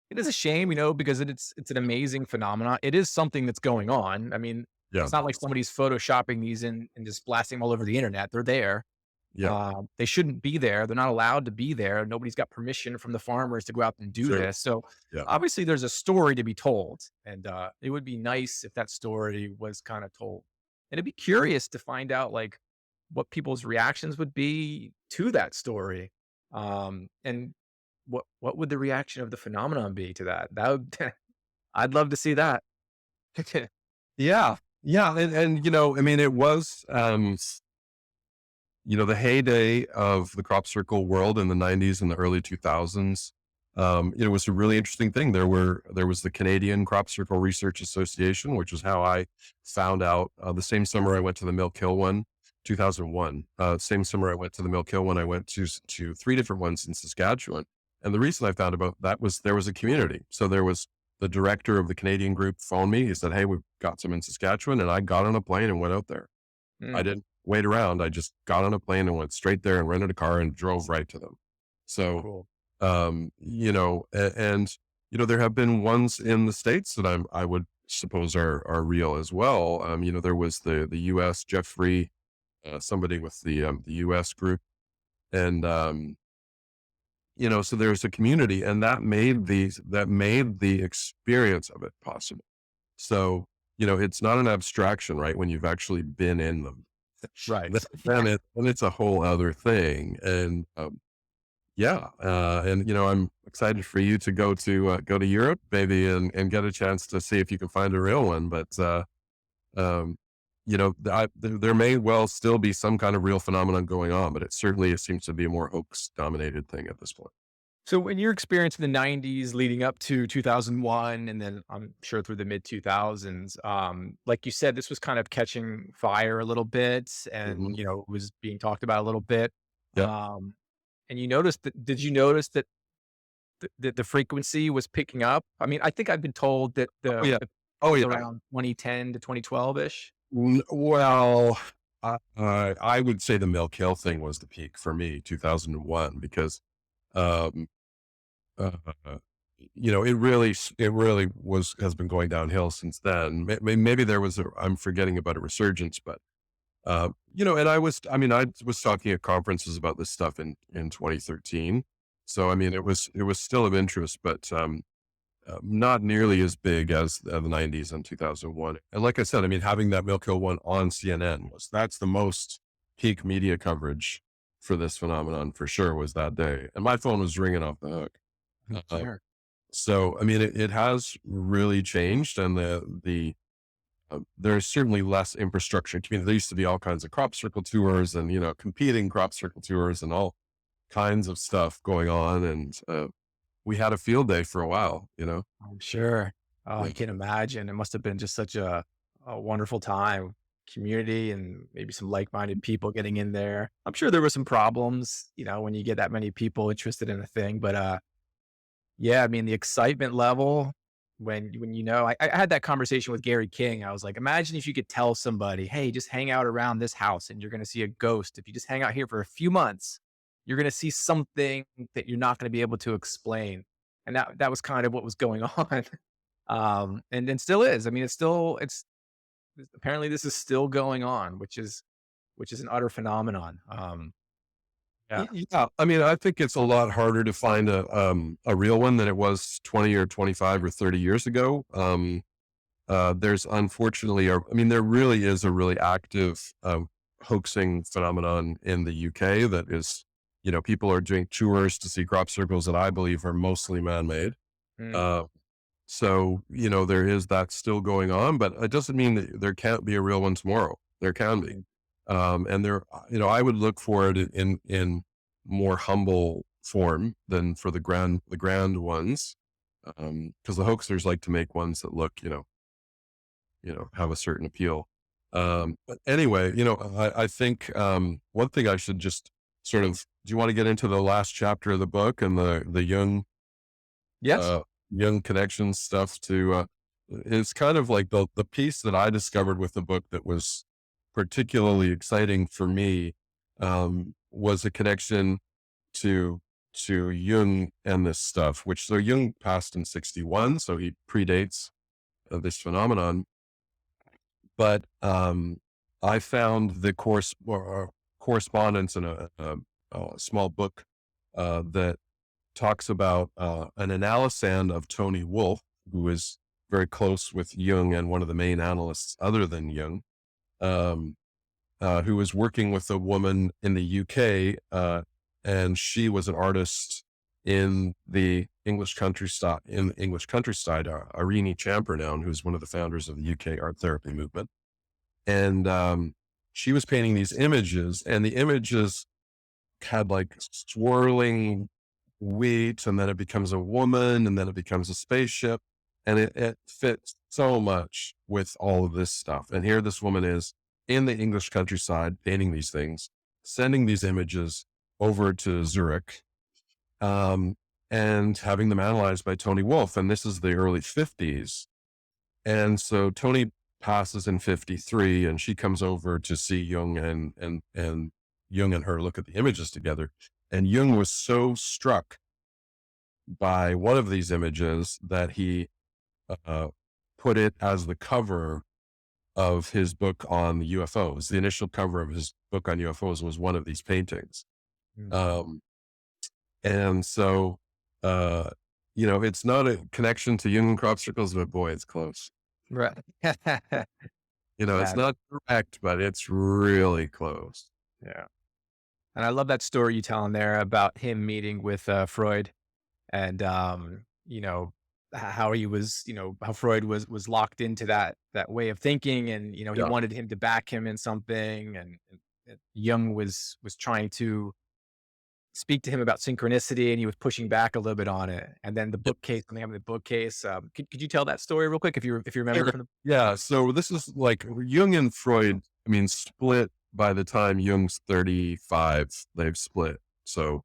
it is a shame, because it's an amazing phenomenon. It is something that's going on. I mean, Yeah. it's not like somebody's photoshopping these in and just blasting them all over the internet. They're there. Yeah. They shouldn't be there. They're not allowed to be there. Nobody's got permission from the farmers to go out and do Sure. this. So Yeah. obviously there's a story to be told, and it would be nice if that story was kind of told. And it'd be curious to find out like what people's reactions would be to that story. And what would the reaction of the phenomenon be to that? That would, I'd love to see that. Yeah. Yeah. And, I mean, it was, the heyday of the crop circle world in the 90s and the early 2000s. It was a really interesting thing. There was the Canadian Crop Circle Research Association, which is how I found out the same summer I went to the Milk Hill one, 2001. Same summer I went to the Milk Hill one, I went to 3 different ones in Saskatchewan. And the reason I found about that was there was a community. So there was the director of the Canadian group phoned me. He said, "Hey, we've got some in Saskatchewan." And I got on a plane and went out there. I didn't wait around. I just got on a plane and went straight there and rented a car and drove right to them. So, Cool. there have been ones in the States that I would suppose are real as well. There was the US Jeffrey, somebody with the US group, and, so there's a community, and that made the experience of it possible. So, it's not an abstraction, right? When you've actually been in them, Right. then it's a whole other thing. And, I'm excited for you to go to Europe, maybe, and get a chance to see if you can find a real one. But, there may well still be some kind of real phenomenon going on, but it seems to be a more hoax dominated thing at this point. So in your experience in the 90s leading up to 2001, and then I'm sure through the mid 2000s, like you said, this was kind of catching fire a little bit, and, Mhm. it was being talked about a little bit. Yeah. And did you notice that the frequency was picking up? I mean, I think I've been told that Oh, yeah. it Oh, was yeah. around 2010 to 2012-ish. Well, I would say the Milk Hill thing was the peak for me, 2001, because, um, uh, it really has been going downhill since then. Maybe there was I'm forgetting about a resurgence, but, and I was talking at conferences about this stuff in 2013. So, I mean, it was still of interest, but, not nearly as big as the 90s and 2001. And like I said, I mean, having that Milk Hill one on CNN that's the most peak media coverage for this phenomenon for sure, was that day. And my phone was ringing off the hook. Sure. So, I mean, it has really changed, and there's certainly less infrastructure. There used to be all kinds of crop circle tours and, competing crop circle tours and all kinds of stuff going on. And, we had a field day for a while, I'm sure. Oh, I Yeah. can imagine. It must have been just such a wonderful time, community, and maybe some like-minded people getting in there. I'm sure there were some problems, when you get that many people interested in a thing, but, yeah, I mean, the excitement level when I had that conversation with Gary King. I was like, imagine if you could tell somebody, hey, just hang out around this house and you're going to see a ghost. If you just hang out here for a few months, you're going to see something that you're not going to be able to explain. And that was kind of what was going on. And then still is. I mean, it's apparently this is still going on, which is an utter phenomenon. Yeah. Yeah. I mean, I think it's a lot harder to find a real one than it was 20 or 25 or 30 years ago. there's unfortunately, there really is a really active hoaxing phenomenon in the UK that is, people are doing tours to see crop circles that I believe are mostly man-made. Mm. So, there is that still going on, but it doesn't mean that there can't be a real one tomorrow. There can be. And there, I would look for it in more humble form than for the grand ones. Cause the hoaxers like to make ones that look, have a certain appeal. But anyway, I think, one thing I should just sort of, do you want to get into the last chapter of the book and the Jung, Yes. Jung connection stuff to, it's kind of like the piece that I discovered with the book that was particularly exciting for me, was a connection to Jung and this stuff, so Jung passed in 1961, so he predates this phenomenon. But I found the correspondence in a small book that talks about an analysand of Tony Wolff, who is very close with Jung and one of the main analysts other than Jung, who was working with a woman in the UK, and she was an artist in the English countryside, Irene Champernoun, who's one of the founders of the UK art therapy movement. And she was painting these images, and the images had like swirling wheat, and then it becomes a woman, and then it becomes a spaceship. And it fits so much with all of this stuff. And here this woman is in the English countryside painting these things, sending these images over to Zurich, and having them analyzed by Tony Wolff. And this is the early 1950s. And so Tony passes in 1953, and she comes over to see Jung, and Jung and her look at the images together. And Jung was so struck by one of these images that he put it as the cover of his book on the UFOs. The initial cover of his book on UFOs was one of these paintings. And so, it's not a connection to Jungian crop circles, but boy, it's close. Right. It's not direct, but it's really close. Yeah. And I love that story you tell in there about him meeting with Freud, and how he was, how Freud was locked into that way of thinking, and he wanted him to back him in something, and Jung was trying to speak to him about synchronicity, and he was pushing back a little bit on it. And then the bookcase, when they have the bookcase, could you tell that story real quick if you remember? From the... Yeah. So this is like Jung and Freud, split by the time Jung's 35, they've split. So,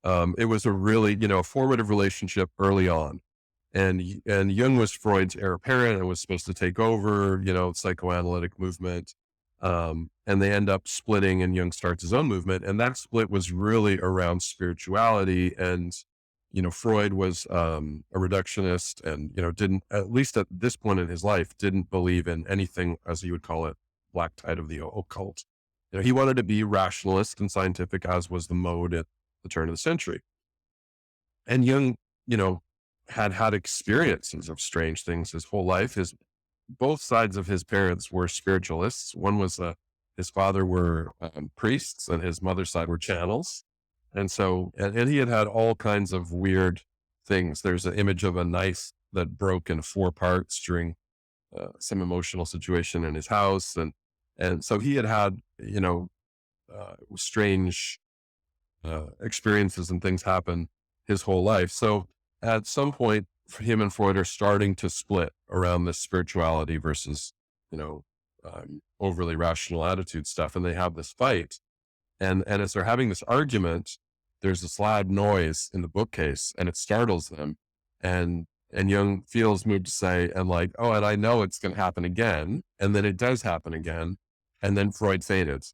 it was a really, formative relationship early on. And Jung was Freud's heir apparent and was supposed to take over, psychoanalytic movement. And they end up splitting, and Jung starts his own movement. And that split was really around spirituality. And, Freud was a reductionist, and, didn't, at least at this point in his life, didn't believe in anything, as he would call it, black tide of the occult. He wanted to be rationalist and scientific, as was the mode at the turn of the century. And Jung, had experiences of strange things his whole life. Both sides of his parents were spiritualists. One was his father were priests, and his mother's side were channels. And so, and he had all kinds of weird things. There's an image of a knife that broke in 4 parts during some emotional situation in his house. And so he had, strange experiences and things happen his whole life. So at some point, him and Freud are starting to split around this spirituality versus, overly rational attitude stuff. And they have this fight. And as they're having this argument, there's this loud noise in the bookcase, and it startles them. And Jung feels moved to say, and like, oh, and I know it's going to happen again. And then it does happen again. And then Freud fainted.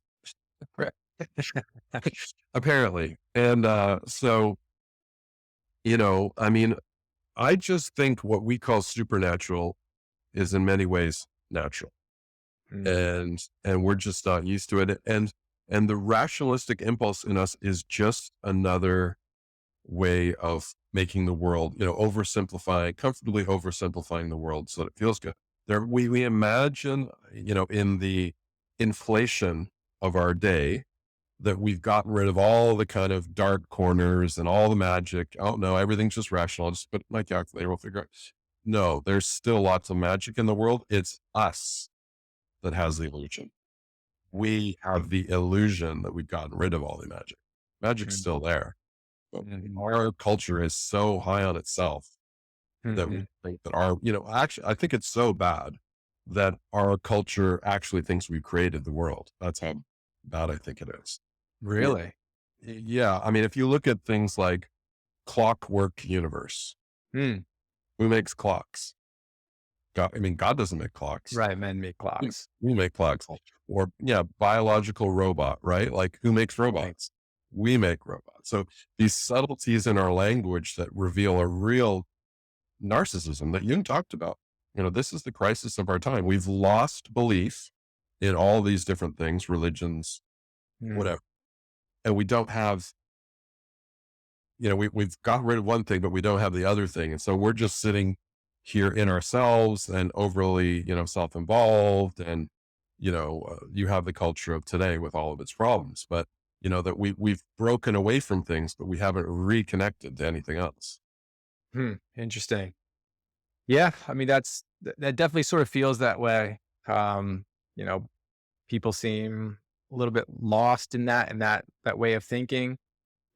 Apparently. And so, I just think what we call supernatural is in many ways natural. And we're just not used to it. And the rationalistic impulse in us is just another way of making the world, comfortably oversimplifying the world so that it feels good. We imagine, in the inflation of our day, that we've gotten rid of all the kind of dark corners and all the magic. Oh no, everything's just rational. I'll just put my calculator, we'll figure out. No, there's still lots of magic in the world. It's us that has the illusion. We have the illusion that we've gotten rid of all the magic. Magic's still there. But our culture is so high on itself that we think that actually, I think it's so bad that our culture actually thinks we've created the world. That's how bad I think it is. Really? Yeah. I mean, if you look at things like Clockwork Universe, Hmm. who makes clocks? God doesn't make clocks. Right. Men make clocks. We make clocks. Or biological robot, right? Like, who makes robots? We make robots. So these subtleties in our language that reveal a real narcissism that Jung talked about. This is the crisis of our time. We've lost belief in all these different things, religions, whatever. And we don't have, we've got rid of one thing, but we don't have the other thing. And so we're just sitting here in ourselves and overly, self-involved. And, you have the culture of today with all of its problems, but that we've broken away from things, but we haven't reconnected to anything else. Interesting. Yeah. I mean, that definitely sort of feels that way. People seem a little bit lost in that way of thinking.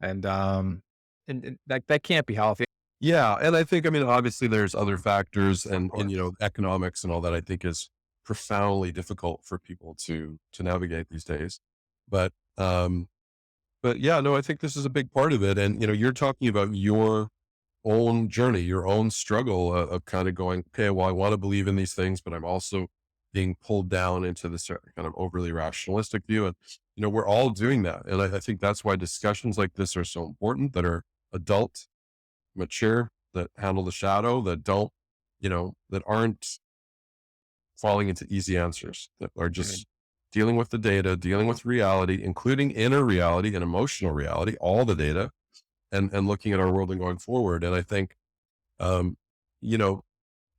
And that can't be healthy. Yeah. And I think, obviously there's other factors and economics and all that I think is profoundly difficult for people to navigate these days. But yeah, no, I think this is a big part of it. And, you're talking about your own journey, your own struggle of kind of going, okay, well, I want to believe in these things, but I'm also being pulled down into this kind of overly rationalistic view. And, we're all doing that. And I think that's why discussions like this are so important, that are adult, mature, that handle the shadow, that don't, that aren't falling into easy answers, that are just dealing with the data, dealing with reality, including inner reality and emotional reality, all the data, and looking at our world and going forward. And I think,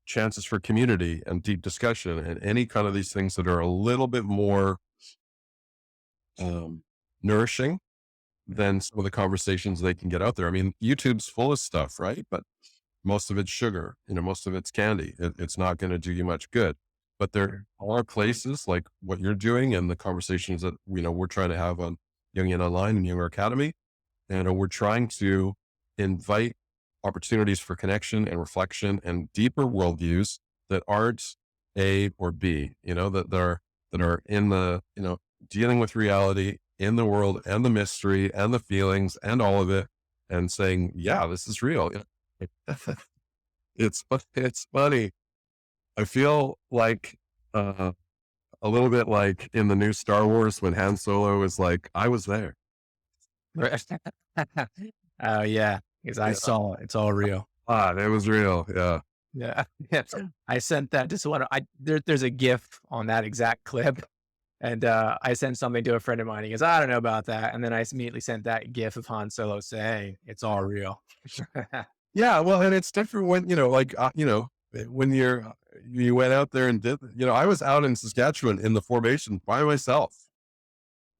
chances for community and deep discussion and any kind of these things that are a little bit more nourishing than some of the conversations they can get out there. I mean, YouTube's full of stuff, right? But most of it's sugar, most of it's candy. It's not going to do you much good. But there are places like what you're doing and the conversations that, we're trying to have on Jungian Online and Jung Arcademy. And we're trying to invite opportunities for connection and reflection and deeper worldviews that aren't A or B, that are in the, dealing with reality in the world and the mystery and the feelings and all of it, and saying, yeah, this is real. It's funny. I feel like, a little bit like in the new Star Wars when Han Solo is like, I was there. Oh yeah. Because I saw it. It's all real. It was real. Yeah. Yeah. I sent that to there's a GIF on that exact clip. And I sent something to a friend of mine. He goes, I don't know about that. And then I immediately sent that GIF of Han Solo saying, it's all real. Yeah. Well, and it's different when, when you went out there and did, I was out in Saskatchewan in the formation by myself.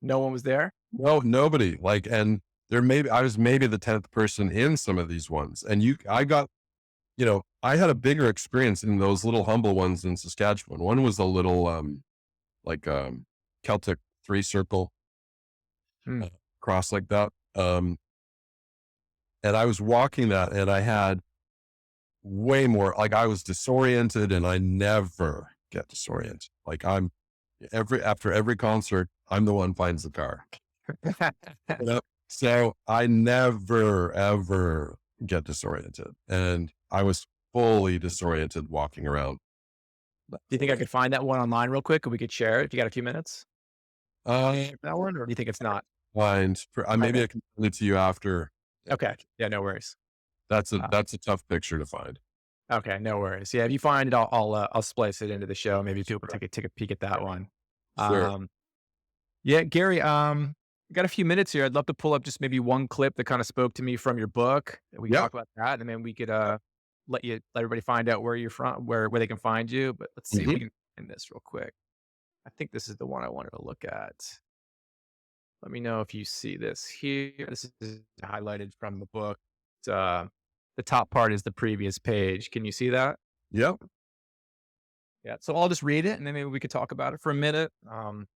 No one was there? No, nobody. And I was maybe the 10th person in some of these ones. And I got, I had a bigger experience in those little humble ones in Saskatchewan. One was a little, Celtic 3-circle cross like that. And I was walking that and I had way more, I was disoriented, and I never get disoriented. After every concert, I'm the one finds the car. So I never, ever get disoriented. And I was fully disoriented walking around. Do you think I could find that one online real quick and we could share it if you got a few minutes? That one, or do you think it's not? Maybe I can send it to you after. Okay. Yeah, no worries. That's a tough picture to find. Okay, no worries. Yeah, if you find it, I'll splice it into the show. Maybe people take a peek at that one. Sure. Yeah, Gary, got a few minutes here. I'd love to pull up just maybe one clip that kind of spoke to me from your book. We can talk about that, and then we could let everybody find out where you're from, where they can find you. But let's see if we Mhm. can find this real quick. I think this is the one I wanted to look at. Let me know if you see this here. This is highlighted from the book. Uh, the top part is the previous page. Can you see that? Yep. Yeah. So I'll just read it and then maybe we could talk about it for a minute.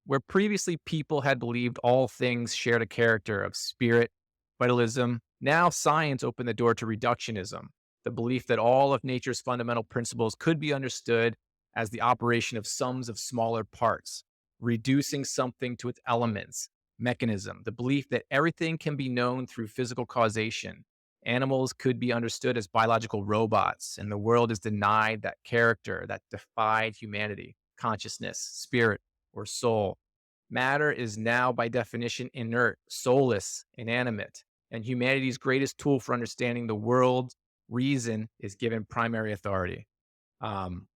Where previously people had believed all things shared a character of spirit, vitalism, now science opened the door to reductionism, the belief that all of nature's fundamental principles could be understood as the operation of sums of smaller parts, reducing something to its elements, mechanism, the belief that everything can be known through physical causation. Animals could be understood as biological robots, and the world is denied that character that defied humanity, consciousness, spirit, or soul. Matter is now, by definition, inert, soulless, inanimate, and humanity's greatest tool for understanding the world, reason, is given primary authority. Um,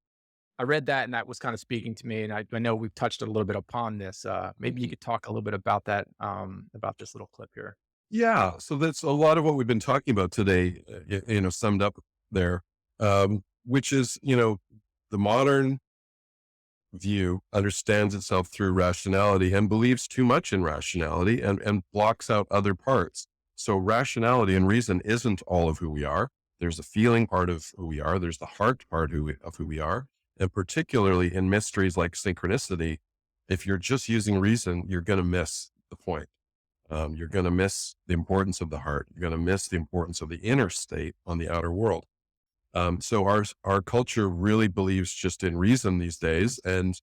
I read that, and that was kind of speaking to me, and I know we've touched a little bit upon this. Maybe you could talk a little bit about that, about this little clip here. Yeah. So that's a lot of what we've been talking about today, summed up there, which is, the modern view understands itself through rationality and believes too much in rationality and blocks out other parts. So rationality and reason isn't all of who we are. There's a feeling part of who we are. There's the heart part of who we are. And particularly in mysteries like synchronicity, if you're just using reason, you're going to miss the point. You're going to miss the importance of the heart. You're going to miss the importance of the inner state on the outer world. So our culture really believes just in reason these days. And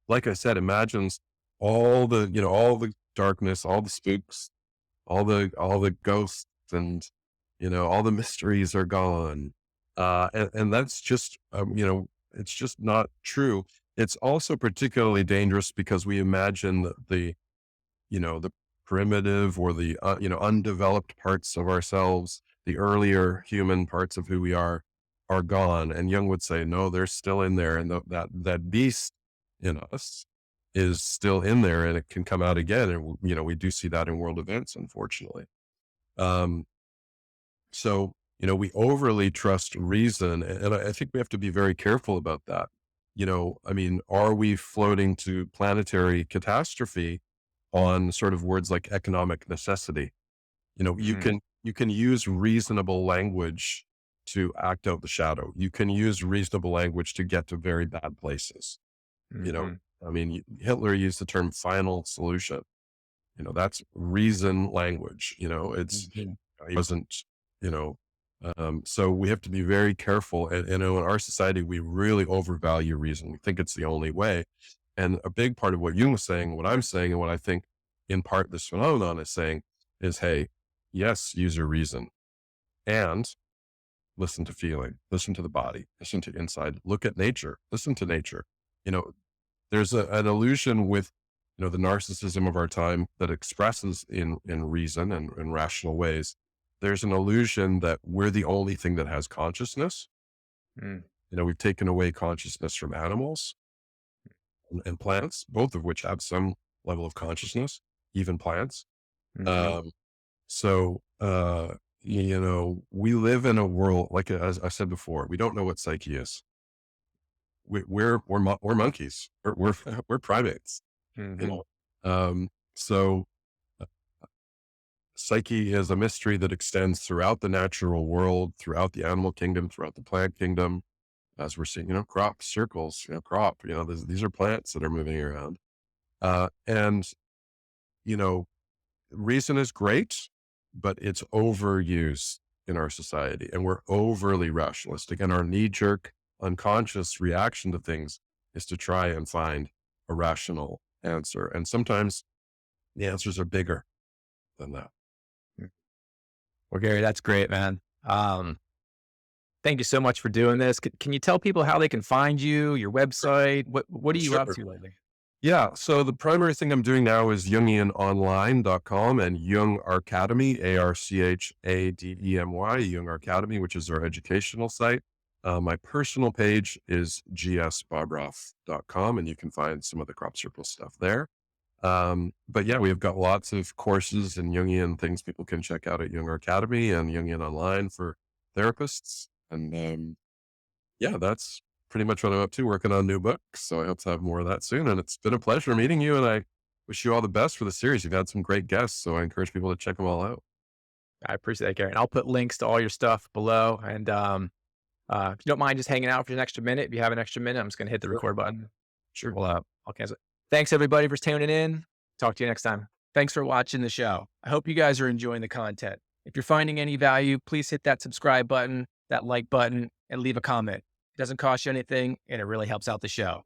like I said, imagines all the darkness, all the spooks, all the ghosts and, all the mysteries are gone. And that's just, it's just not true. It's also particularly dangerous because we imagine the primitive or the, undeveloped parts of ourselves, the earlier human parts of who we are gone. And Jung would say, no, they're still in there. And that beast in us is still in there and it can come out again. And, we do see that in world events, unfortunately. So, we overly trust reason. And I think we have to be very careful about that. Are we floating to planetary catastrophe on sort of words like economic necessity? Mhm. You can use reasonable language to act out the shadow. You can use reasonable language to get to very bad places. You know, Mhm. Hitler used the term final solution. That's reason language. Mhm. He wasn't, you know, so we have to be very careful. And, in our society, we really overvalue reason. We think it's the only way. And a big part of what Jung was saying, what I'm saying, and what I think in part this phenomenon is saying is, hey, yes, use your reason and listen to feeling, listen to the body, listen to inside, look at nature, listen to nature. You know, there's an illusion with, the narcissism of our time that expresses in reason and in rational ways. There's an illusion that we're the only thing that has consciousness. Mm. We've taken away consciousness from animals and plants, both of which have some level of consciousness, even plants. Mhm. Um, so, we live in a world, like as I said before, we don't know what psyche is. We're monkeys. We're we're primates. You Mhm. know, so psyche is a mystery that extends throughout the natural world, throughout the animal kingdom, throughout the plant kingdom. As we're seeing, crop circles, these are plants that are moving around. And, you know, reason is great, but it's overused in our society and we're overly rationalistic and our knee jerk unconscious reaction to things is to try and find a rational answer. And sometimes the answers are bigger than that. Mm. Well, Gary, that's great, man. Thank you so much for doing this. Can you tell people how they can find you, your website? What are you up Sure. to lately? Yeah. So the primary thing I'm doing now is Jungian-online.com and Jung Archademy, Archademy, Jung Archademy, which is our educational site. My personal page is gsbobroff.com and you can find some of the crop circle stuff there. But yeah, we've got lots of courses and Jungian things people can check out at Jung Archademy and Jungian Online for therapists. And yeah, that's pretty much what I'm up to, working on new books. So I hope to have more of that soon. And it's been a pleasure meeting you. And I wish you all the best for the series. You've had some great guests. So I encourage people to check them all out. I appreciate that, Gary. And I'll put links to all your stuff below. And if you don't mind just hanging out for an extra minute, if you have an extra minute, I'm just going to hit the record button. Sure. I'll cancel it. Thanks, everybody, for tuning in. Talk to you next time. Thanks for watching the show. I hope you guys are enjoying the content. If you're finding any value, please hit that subscribe button, that like button, and leave a comment. It doesn't cost you anything, and it really helps out the show.